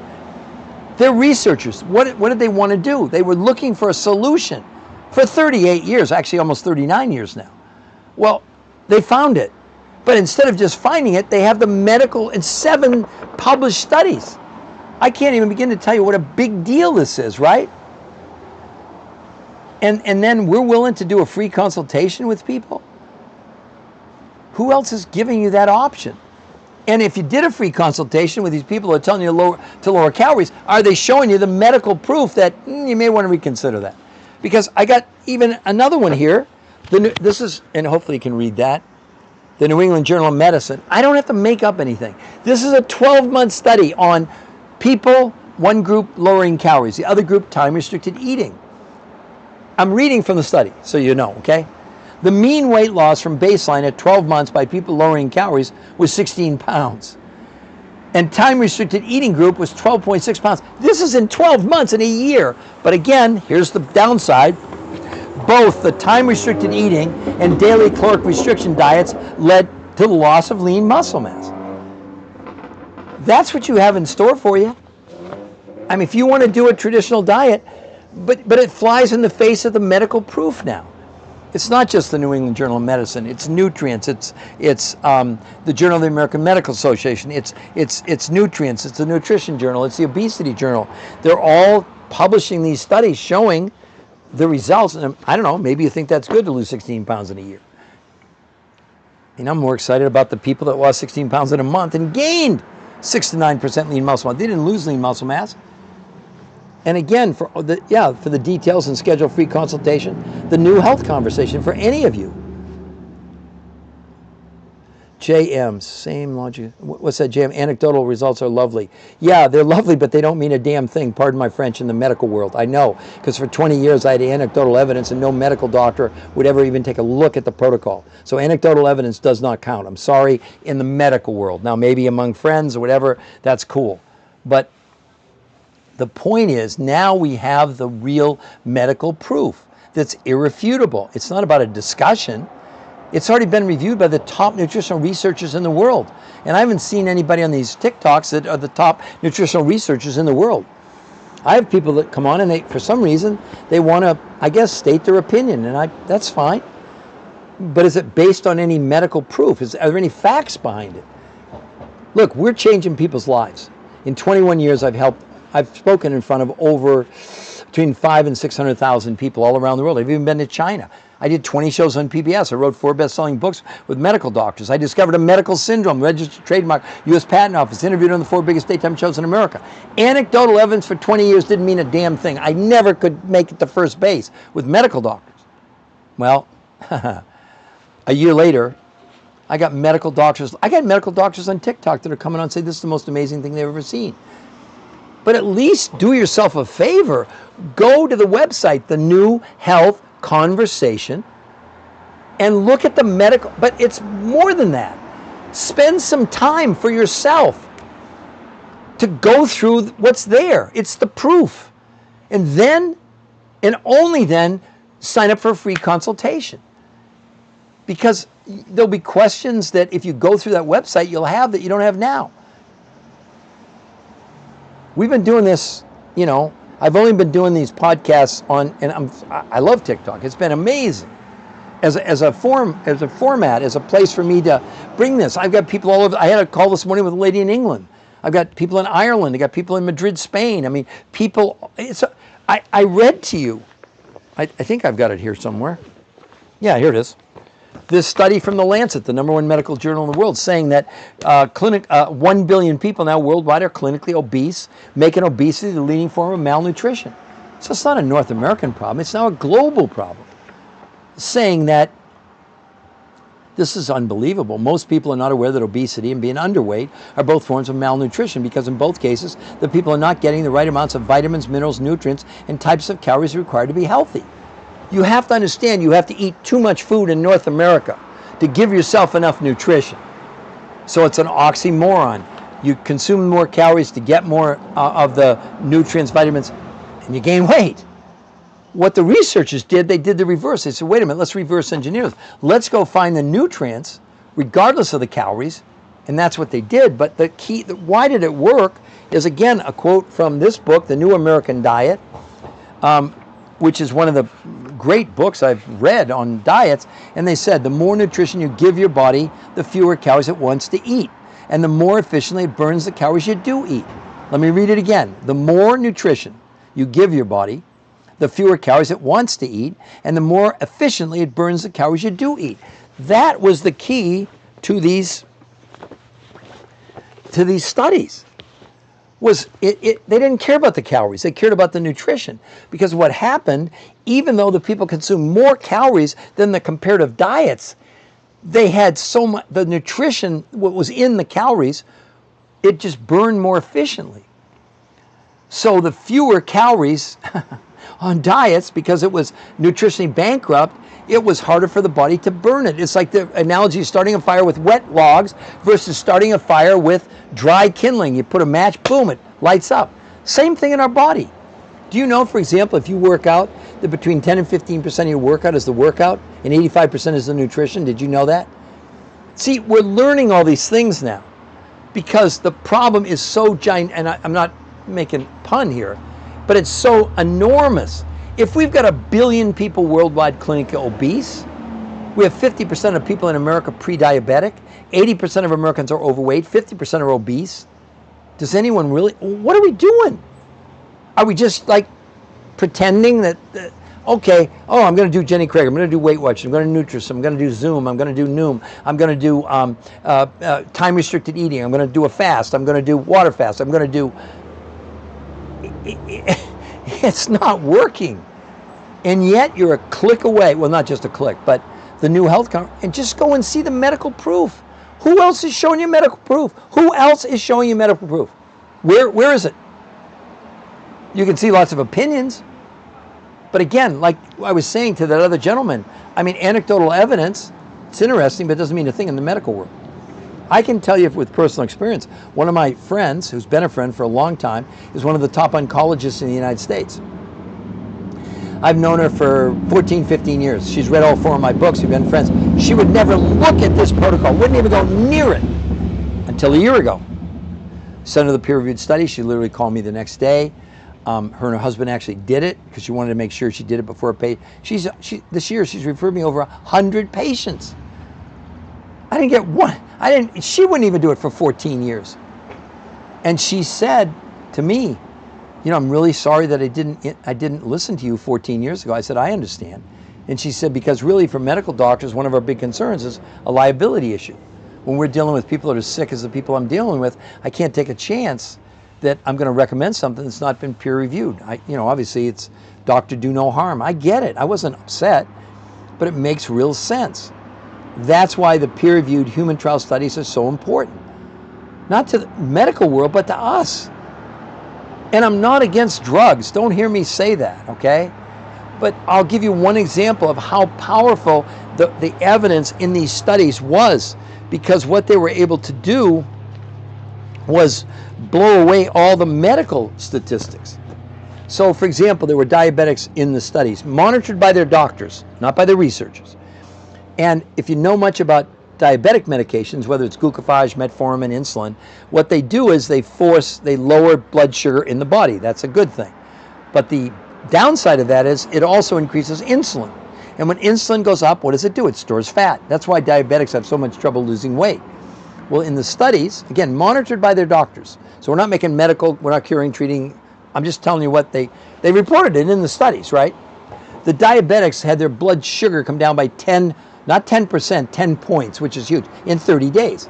They're researchers. What did they want to do? They were looking for a solution for 38 years, actually almost 39 years now. Well, they found it. But instead of just finding it, they have the medical and 7 published studies. I can't even begin to tell you what a big deal this is, right? And then we're willing to do a free consultation with people? Who else is giving you that option? And if you did a free consultation with these people who are telling you to lower calories, are they showing you the medical proof that you may want to reconsider that? Because I got even another one here. This is, and hopefully you can read that, the New England Journal of Medicine. I don't have to make up anything. This is a 12-month study on people, one group lowering calories, the other group time-restricted eating. I'm reading from the study, so you know, okay? The mean weight loss from baseline at 12 months by people lowering calories was 16 pounds. And time-restricted eating group was 12.6 pounds. This is in 12 months in a year. But again, here's the downside. Both the time-restricted eating and daily caloric restriction diets led to the loss of lean muscle mass. That's what you have in store for you. I mean, if you want to do a traditional diet, but it flies in the face of the medical proof now. It's not just the New England Journal of Medicine. It's Nutrients. It's the Journal of the American Medical Association. It's Nutrients. It's the Nutrition Journal. It's the Obesity Journal. They're all publishing these studies showing the results. And I don't know, maybe you think that's good to lose 16 pounds in a year. And I'm more excited about the people that lost 16 pounds in a month and gained 6 to 9% lean muscle mass. They didn't lose lean muscle mass. And again, for the details and schedule free consultation, the new health conversation for any of you. JM, same logic. What's that, JM? Anecdotal results are lovely. Yeah, they're lovely, but they don't mean a damn thing, pardon my French, in the medical world. I know, because for 20 years I had anecdotal evidence and no medical doctor would ever even take a look at the protocol. So anecdotal evidence does not count. I'm sorry, in the medical world. Now, maybe among friends or whatever, that's cool. But the point is, now we have the real medical proof that's irrefutable. It's not about a discussion. It's already been reviewed by the top nutritional researchers in the world. And I haven't seen anybody on these TikToks that are the top nutritional researchers in the world. I have people that come on and they, for some reason, they want to, I guess, state their opinion, and that's fine. But is it based on any medical proof? Are there any facts behind it? Look, we're changing people's lives. In 21 years, I've spoken in front of between 500,000 and 600,000 people all around the world. I've even been to China. I did 20 shows on PBS. I wrote 4 best-selling books with medical doctors. I discovered a medical syndrome, registered trademark, U.S. Patent Office, interviewed on the 4 biggest daytime shows in America. Anecdotal evidence for 20 years didn't mean a damn thing. I never could make it to first base with medical doctors. Well, a year later, I got medical doctors. I got medical doctors on TikTok that are coming on and say this is the most amazing thing they've ever seen. But at least do yourself a favor. Go to the website, The New Health Conversation, and look at the medical. But it's more than that. Spend some time for yourself to go through what's there. It's the proof. And then, and only then, sign up for a free consultation. Because there'll be questions that if you go through that website, you'll have that you don't have now. We've been doing this, you know, I've only been doing these podcasts on, and I love TikTok. It's been amazing as a format, as a place for me to bring this. I've got people all over. I had a call this morning with a lady in England. I've got people in Ireland. I got people in Madrid, Spain. I mean, people. I read to you. I think I've got it here somewhere. Yeah, here it is. This study from The Lancet, the #1 medical journal in the world, saying that 1 billion people now worldwide are clinically obese, making obesity the leading form of malnutrition. So it's not a North American problem, it's now a global problem. Saying that this is unbelievable. Most people are not aware that obesity and being underweight are both forms of malnutrition, because in both cases, the people are not getting the right amounts of vitamins, minerals, nutrients, and types of calories required to be healthy. You have to understand you have to eat too much food in North America to give yourself enough nutrition. So it's an oxymoron. You consume more calories to get more of the nutrients, vitamins, and you gain weight. What the researchers did, they did the reverse. They said, wait a minute, let's reverse engineer this. Let's go find the nutrients, regardless of the calories, and that's what they did. But the key, why did it work, is again a quote from this book, The New American Diet, which is one of the great books I've read on diets. And they said, the more nutrition you give your body, the fewer calories it wants to eat, and the more efficiently it burns the calories you do eat. Let me read it again. The more nutrition you give your body, the fewer calories it wants to eat, and the more efficiently it burns the calories you do eat. That was the key to these studies. They didn't care about the calories, they cared about the nutrition. Because what happened, even though the people consumed more calories than the comparative diets, they had so much, the nutrition, what was in the calories, it just burned more efficiently. So the fewer calories on diets, because it was nutritionally bankrupt, it was harder for the body to burn it. It's like the analogy of starting a fire with wet logs versus starting a fire with dry kindling. You put a match, boom, it lights up. Same thing in our body. Do you know, for example, if you work out, that between 10 and 15% of your workout is the workout and 85% is the nutrition? Did you know that? See, we're learning all these things now because the problem is so giant, and I'm not making a pun here, but it's so enormous. If we've got 1 billion people worldwide clinically obese, we have 50% of people in America pre-diabetic, 80% of Americans are overweight, 50% are obese. Does anyone really, what are we doing? Are we just like pretending that, okay, oh, I'm going to do Jenny Craig, I'm going to do Weight Watchers, I'm going to Nutris, I'm going to do Zoom, I'm going to do Noom, I'm going to do time-restricted eating, I'm going to do a fast, I'm going to do water fast, I'm going to do... It's not working. And yet you're a click away, well, not just a click, but the new health conference, and just go and see the medical proof. Who else is showing you medical proof? Who else is showing you medical proof? Where is it? You can see lots of opinions, but again, like I was saying to that other gentleman, I mean, anecdotal evidence, it's interesting, but it doesn't mean a thing in the medical world. I can tell you with personal experience, one of my friends, who's been a friend for a long time, is one of the top oncologists in the United States. I've known her for 14, 15 years. She's read all 4 of my books. We've been friends. She would never look at this protocol, wouldn't even go near it until a year ago. Sent her the peer-reviewed study. She literally called me the next day. Her and her husband actually did it because she wanted to make sure she did it before it paid. This year, she's referred me over 100 patients. I didn't get one. She wouldn't even do it for 14 years. And she said to me, you know, I'm really sorry that I didn't listen to you 14 years ago. I said, I understand. And she said, because really for medical doctors, one of our big concerns is a liability issue. When we're dealing with people that are sick as the people I'm dealing with, I can't take a chance that I'm going to recommend something that's not been peer reviewed. Obviously it's doctor do no harm. I get it. I wasn't upset, but it makes real sense. That's why the peer-reviewed human trial studies are so important. Not to the medical world, but to us. And I'm not against drugs. Don't hear me say that, okay? But I'll give you one example of how powerful the evidence in these studies was, because what they were able to do was blow away all the medical statistics. So, for example, there were diabetics in the studies, monitored by their doctors, not by the researchers. And if you know much about diabetic medications, whether it's glucophage, metformin, insulin, what they do is they lower blood sugar in the body. That's a good thing. But the downside of that is it also increases insulin. And when insulin goes up, what does it do? It stores fat. That's why diabetics have so much trouble losing weight. Well, in the studies, again, monitored by their doctors. So we're not making medical, we're not curing, treating. I'm just telling you what they reported it in the studies, right? The diabetics had their blood sugar come down by 10, not 10%, 10 points, which is huge, in 30 days.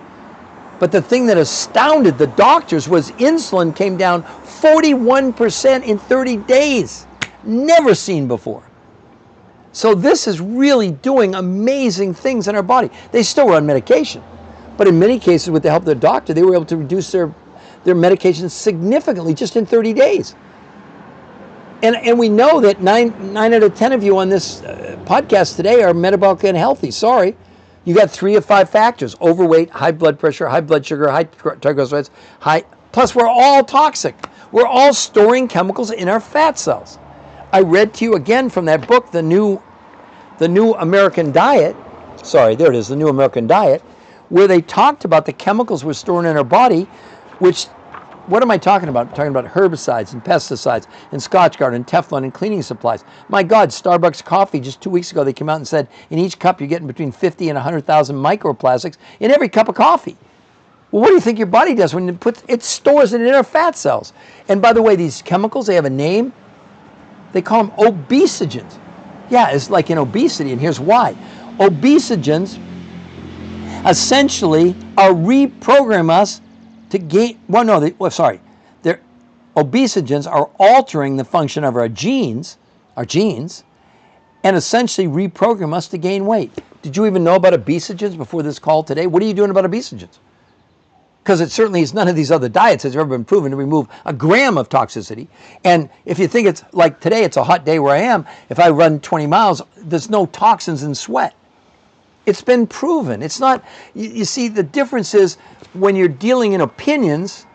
But the thing that astounded the doctors was insulin came down 41% in 30 days. Never seen before. So this is really doing amazing things in our body. They still were on medication. But in many cases, with the help of their doctor, they were able to reduce their medications significantly just in 30 days. And we know that 9 out of 10 of you on this podcast today are metabolically unhealthy. Sorry. You got 3 of 5 factors: overweight, high blood pressure, high blood sugar, high triglycerides, plus we're all toxic. We're all storing chemicals in our fat cells. I read to you again from that book, The New American Diet. Sorry, there it is, The New American Diet, where they talked about the chemicals we're storing in our body, which, what am I talking about? I'm talking about herbicides and pesticides and Scotchgard and Teflon and cleaning supplies. My God, Starbucks coffee, just 2 weeks ago, they came out and said in each cup you're getting between 50 and 100,000 microplastics in every cup of coffee. Well, what do you think your body does when it stores it in our fat cells? And by the way, these chemicals, they have a name. They call them obesogens. Yeah, it's like in obesity, and here's why. Obesogens essentially are reprogram us to gain, they're obesogens are altering the function of our genes, and essentially reprogram us to gain weight. Did you even know about obesogens before this call today? What are you doing about obesogens? Because it certainly is none of these other diets has ever been proven to remove a gram of toxicity. And if you think it's like today, it's a hot day where I am, if I run 20 miles, there's no toxins in sweat. It's been proven. It's not, you see, the difference is when you're dealing in opinions,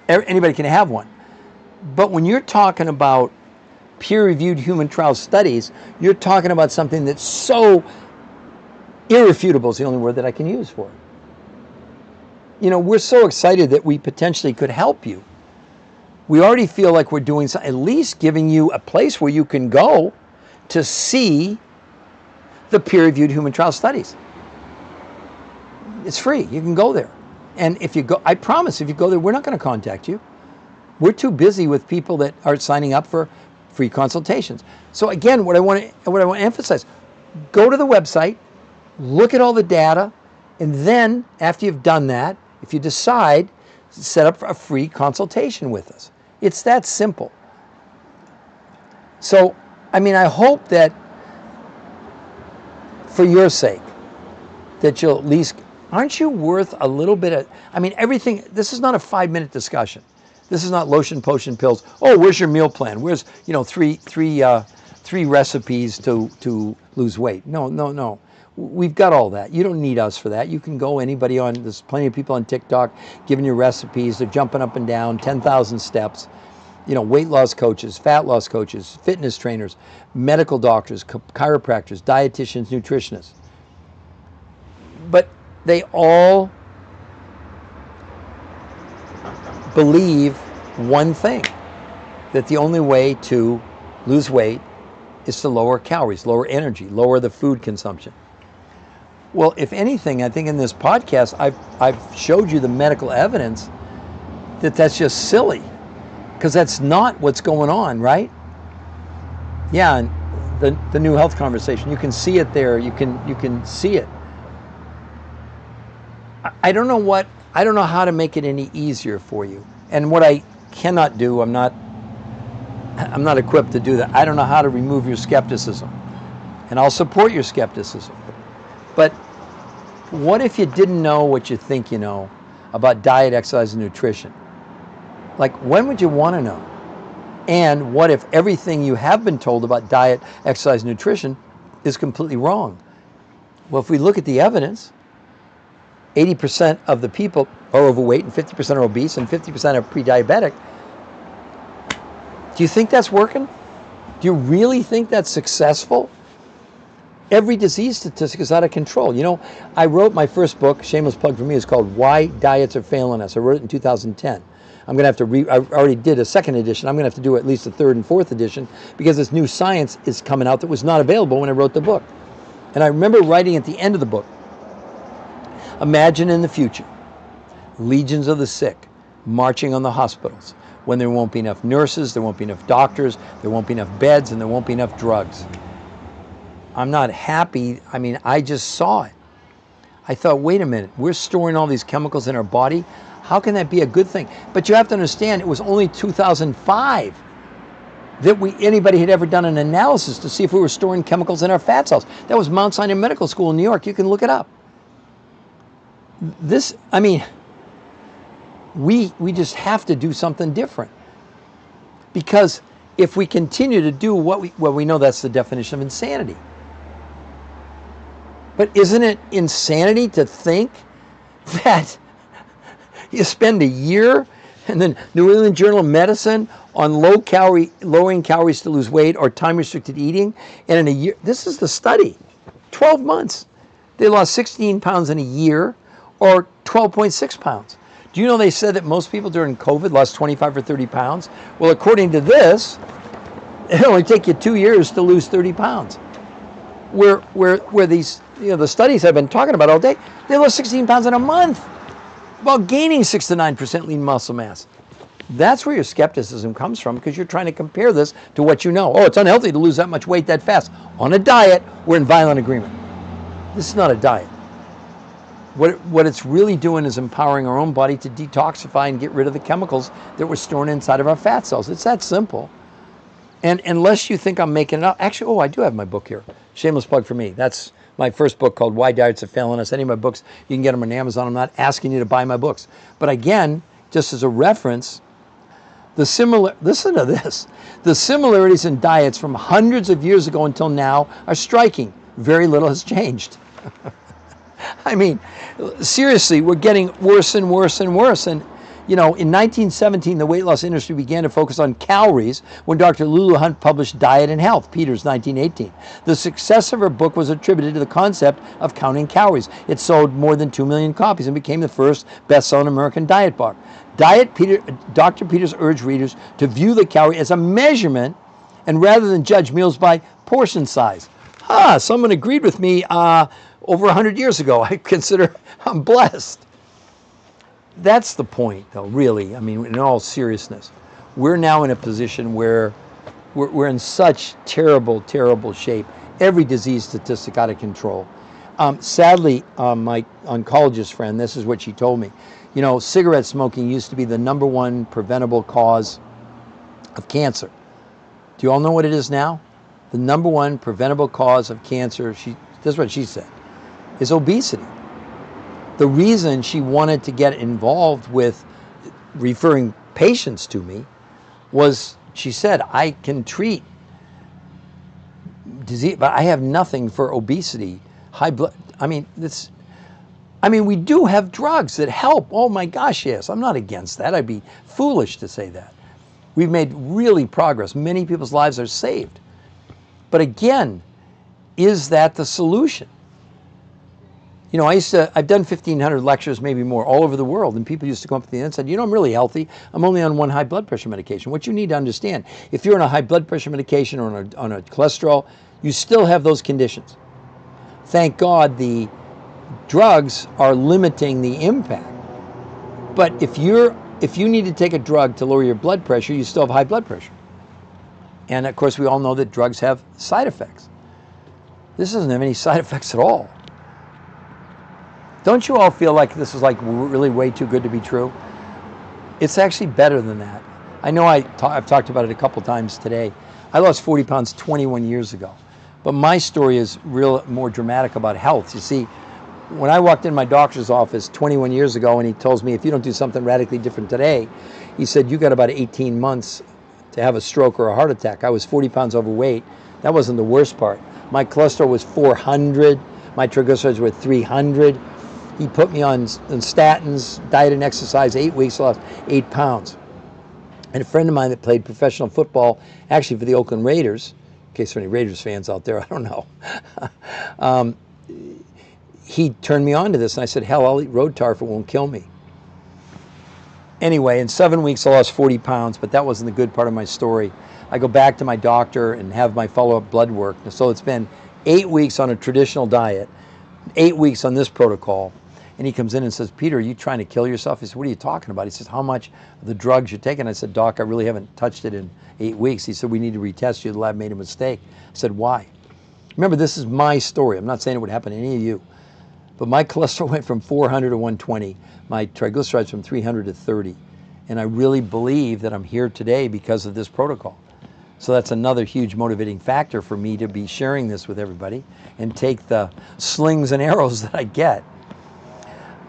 anybody can have one. But when you're talking about peer-reviewed human trial studies, you're talking about something that's so irrefutable is the only word that I can use for it. You know, we're so excited that we potentially could help you. We already feel like we're doing something, at least giving you a place where you can go to see the peer-reviewed human trial studies. It's free. You can go there. And if you go, I promise, if you go there, we're not going to contact you. We're too busy with people that are signing up for free consultations. So again, what I want to emphasize, go to the website, look at all the data, and then after you've done that, if you decide, set up a free consultation with us. It's that simple. So, I mean, I hope that for your sake, that you'll at least, aren't you worth a little bit of, I mean, everything, this is not a 5-minute discussion. This is not lotion, potion, pills. Oh, where's your meal plan? Where's, you know, three recipes to lose weight? No. We've got all that. You don't need us for that. You can go anybody on, there's plenty of people on TikTok giving you recipes. They're jumping up and down, 10,000 steps. You know, weight loss coaches, fat loss coaches, fitness trainers, medical doctors, chiropractors, dietitians, nutritionists. But they all believe one thing, that the only way to lose weight is to lower calories, lower energy, lower the food consumption. Well, if anything, I think in this podcast, I've showed you the medical evidence that that's just silly, because that's not what's going on, right? Yeah, and the new health conversation, you can see it there. You can see it. I don't know how to make it any easier for you. And what I cannot do, I'm not equipped to do that. I don't know how to remove your skepticism. And I'll support your skepticism. But what if you didn't know what you think you know about diet, exercise, and nutrition? Like, when would you want to know? And what if everything you have been told about diet, exercise, and nutrition is completely wrong? Well, if we look at the evidence, 80% of the people are overweight and 50% are obese and 50% are pre-diabetic. Do you think that's working? Do you really think that's successful? Every disease statistic is out of control. You know, I wrote my first book, shameless plug for me, is called Why Diets Are Failing Us. I wrote it in 2010. I'm going to have to I already did a second edition. I'm going to have to do at least a third and fourth edition because this new science is coming out that was not available when I wrote the book. And I remember writing at the end of the book, imagine in the future, legions of the sick marching on the hospitals when there won't be enough nurses, there won't be enough doctors, there won't be enough beds, and there won't be enough drugs. I'm not happy. I mean, I just saw it. I thought, wait a minute, we're storing all these chemicals in our body. How can that be a good thing? But you have to understand, it was only 2005 that anybody had ever done an analysis to see if we were storing chemicals in our fat cells. That was Mount Sinai Medical School in New York. You can look it up. This, I mean, we just have to do something different. Because if we continue to do what we know, that's the definition of insanity. But isn't it insanity to think that you spend a year And then New England Journal of Medicine on lowering calories to lose weight or time restricted eating. And in a year, this is the study, 12 months, they lost 16 pounds in a year, or 12.6 pounds. Do you know they said that most people during COVID lost 25 or 30 pounds? Well, according to this, it'll only take you 2 years to lose 30 pounds. Where these, the studies I've been talking about all day, they lost 16 pounds in a month while gaining 6 to 9% lean muscle mass. That's where your skepticism comes from, because you're trying to compare this to what you know. Oh, it's unhealthy to lose that much weight that fast. On a diet, we're in violent agreement. This is not a diet. What it's really doing is empowering our own body to detoxify and get rid of the chemicals that we're storing inside of our fat cells. It's that simple. And unless you think I'm making it up, actually, I do have my book here. Shameless plug for me. That's my first book called Why Diets Are Failing Us. Any of my books, you can get them on Amazon. I'm not asking you to buy my books. But again, just as a reference, listen to this. The similarities in diets from hundreds of years ago until now are striking. Very little has changed. I mean, seriously, we're getting worse and worse and worse. And in 1917, the weight loss industry began to focus on calories when Dr. Lulu Hunt published Diet and Health, Peters, 1918. The success of her book was attributed to the concept of counting calories. It sold more than 2 million copies and became the first best-selling American diet book. Dr. Peters urged readers to view the calorie as a measurement and rather than judge meals by portion size. Someone agreed with me over 100 years ago. I consider I'm blessed. That's the point, though, really. I mean, in all seriousness, we're now in a position where we're in such terrible, terrible shape. Every disease statistic out of control. Sadly, my oncologist friend, this is what she told me. Cigarette smoking used to be the #1 preventable cause of cancer. Do you all know what it is now? The #1 preventable cause of cancer, this is what she said, is obesity. The reason she wanted to get involved with referring patients to me was, she said, I can treat disease, but I have nothing for obesity, high blood. We do have drugs that help. Oh my gosh, yes. I'm not against that. I'd be foolish to say that. We've made really progress. Many people's lives are saved. But again, is that the solution? I've done 1,500 lectures, maybe more, all over the world, and people used to come up to me and said, I'm really healthy. I'm only on 1 high blood pressure medication. What you need to understand, if you're on a high blood pressure medication or on a cholesterol, you still have those conditions. Thank God the drugs are limiting the impact. But if you need to take a drug to lower your blood pressure, you still have high blood pressure. And of course, we all know that drugs have side effects. This doesn't have any side effects at all. Don't you all feel like this is really way too good to be true? It's actually better than that. I know I've talked about it a couple times today. I lost 40 pounds 21 years ago. But my story is more dramatic about health. You see, when I walked in my doctor's office 21 years ago and he tells me, if you don't do something radically different today, he said, you got about 18 months to have a stroke or a heart attack. I was 40 pounds overweight. That wasn't the worst part. My cholesterol was 400. My triglycerides were 300. He put me on statins, diet and exercise, 8 weeks, lost 8 pounds. And a friend of mine that played professional football, actually for the Oakland Raiders, in case there are any Raiders fans out there, I don't know. He turned me on to this, and I said, hell, I'll eat road tar if it won't kill me. Anyway, in 7 weeks, I lost 40 pounds, but that wasn't the good part of my story. I go back to my doctor and have my follow-up blood work. So it's been 8 weeks on a traditional diet, 8 weeks on this protocol. And he comes in and says, Peter, are you trying to kill yourself? He said, what are you talking about? He says, how much of the drugs you're taking? I said, Doc, I really haven't touched it in 8 weeks. He said, we need to retest you. The lab made a mistake. I said, why? Remember, this is my story. I'm not saying it would happen to any of you. But my cholesterol went from 400 to 120. My triglycerides from 300 to 30. And I really believe that I'm here today because of this protocol. So that's another huge motivating factor for me to be sharing this with everybody and take the slings and arrows that I get.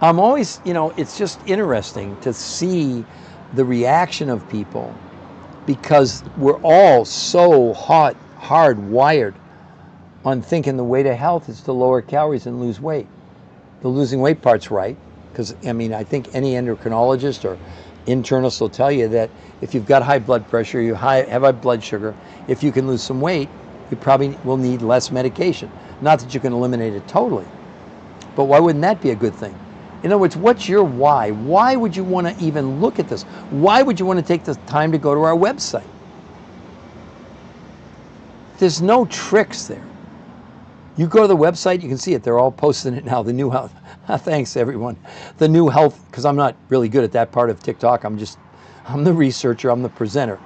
I'm always, it's just interesting to see the reaction of people because we're all so hardwired on thinking the way to health is to lower calories and lose weight. The losing weight part's right because, I think any endocrinologist or internalists will tell you that if you've got high blood pressure, have high blood sugar, if you can lose some weight, you probably will need less medication. Not that you can eliminate it totally, but why wouldn't that be a good thing? In other words, what's your why? Why would you want to even look at this? Why would you want to take the time to go to our website? There's no tricks there. You go to the website, you can see it. They're all posting it now. The new health. Thanks, everyone. The new health, because I'm not really good at that part of TikTok. I'm the researcher. I'm the presenter.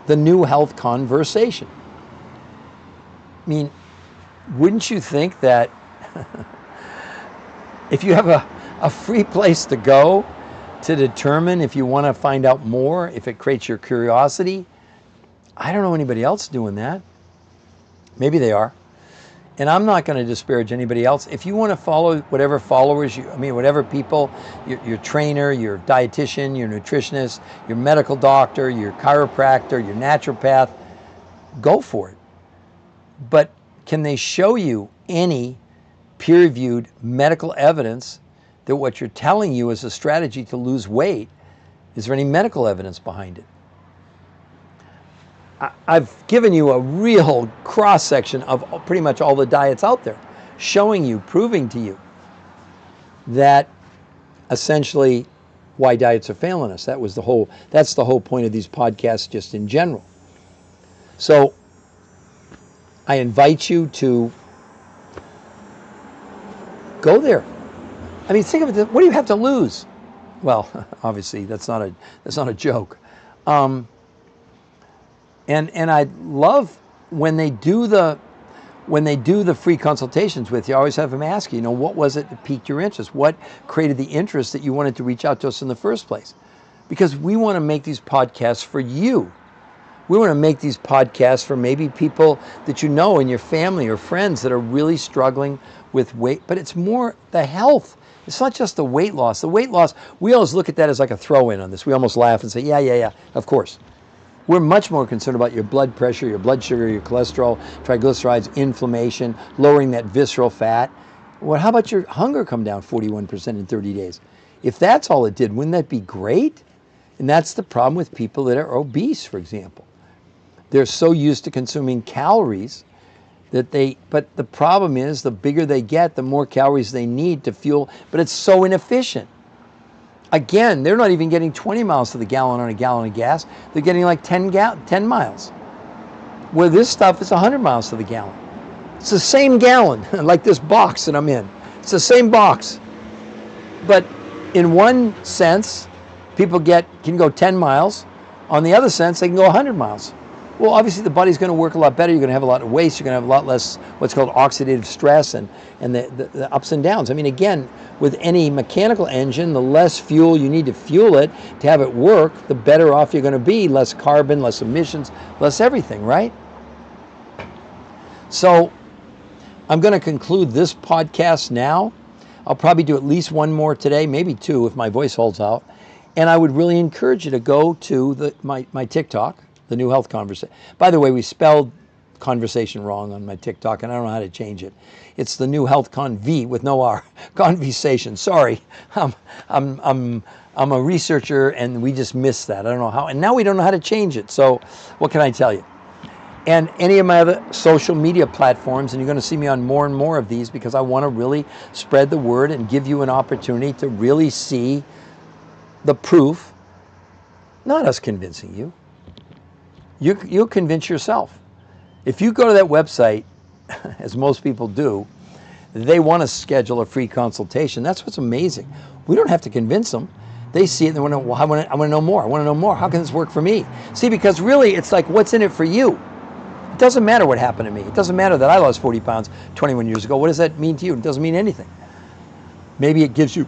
The new health conversation. I mean, wouldn't you think that if you have a free place to go to determine if you want to find out more, if it creates your curiosity, I don't know anybody else doing that. Maybe they are. And I'm not going to disparage anybody else. If you want to follow whatever followers, whatever people, your trainer, your dietitian, your nutritionist, your medical doctor, your chiropractor, your naturopath, go for it. But can they show you any peer-reviewed medical evidence that what you're telling you is a strategy to lose weight? Is there any medical evidence behind it? I've given you a real cross-section of pretty much all the diets out there, showing you, proving to you that essentially why diets are failing us. That's the whole point of these podcasts just in general. So I invite you to go there. I mean, think of it, what do you have to lose? Well, obviously that's not a joke. And I love when they do the free consultations with you, I always have them ask you, what was it that piqued your interest? What created the interest that you wanted to reach out to us in the first place? Because we want to make these podcasts for you. We want to make these podcasts for maybe people that you know in your family or friends that are really struggling with weight, but it's more the health. It's not just the weight loss. The weight loss, we always look at that as like a throw-in on this. We almost laugh and say, yeah, of course. We're much more concerned about your blood pressure, your blood sugar, your cholesterol, triglycerides, inflammation, lowering that visceral fat. Well, how about your hunger come down 41% in 30 days? If that's all it did, wouldn't that be great? And that's the problem with people that are obese, for example. They're so used to consuming calories but the problem is the bigger they get, the more calories they need to fuel, but it's so inefficient. Again, they're not even getting 20 miles to the gallon on a gallon of gas. They're getting like 10 miles. Where this stuff is 100 miles to the gallon. It's the same gallon, like this box that I'm in. It's the same box. But in one sense, people can go 10 miles. On the other sense, they can go 100 miles. Well, obviously the body's going to work a lot better. You're going to have a lot of waste. You're going to have a lot less what's called oxidative stress and the ups and downs. I mean, again, with any mechanical engine, the less fuel you need to fuel it to have it work, the better off you're going to be. Less carbon, less emissions, less everything, right? So I'm going to conclude this podcast now. I'll probably do at least one more today, maybe two if my voice holds out. And I would really encourage you to go to my TikTok, The New Health Conversation. By the way, we spelled conversation wrong on my TikTok, and I don't know how to change it. It's The New Health V with no R. Conversation. Sorry, I'm a researcher, and we just missed that. I don't know how, and now we don't know how to change it. So, what can I tell you? And any of my other social media platforms, and you're going to see me on more and more of these because I want to really spread the word and give you an opportunity to really see the proof, not us convincing you. You'll convince yourself. If you go to that website, as most people do, they want to schedule a free consultation. That's what's amazing. We don't have to convince them. They see it and they want to, well, I want to know more. I want to know more. How can this work for me? See, because really it's like, what's in it for you? It doesn't matter what happened to me. It doesn't matter that I lost 40 pounds 21 years ago. What does that mean to you? It doesn't mean anything. Maybe it gives you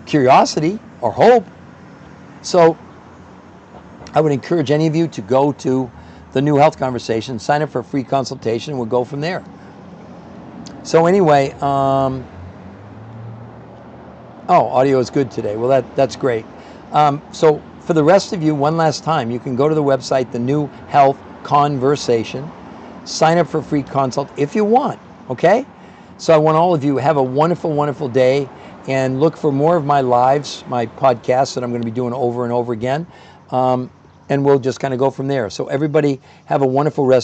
curiosity or hope. So I would encourage any of you to go to The New Health Conversation, sign up for a free consultation, and we'll go from there. So anyway, audio is good today. Well, that's great. So for the rest of you, one last time, you can go to the website, The New Health Conversation, sign up for a free consult if you want, okay? So I want all of you to have a wonderful, wonderful day, and look for more of my lives, my podcasts that I'm going to be doing over and over again. And we'll just kind of go from there. So everybody have a wonderful rest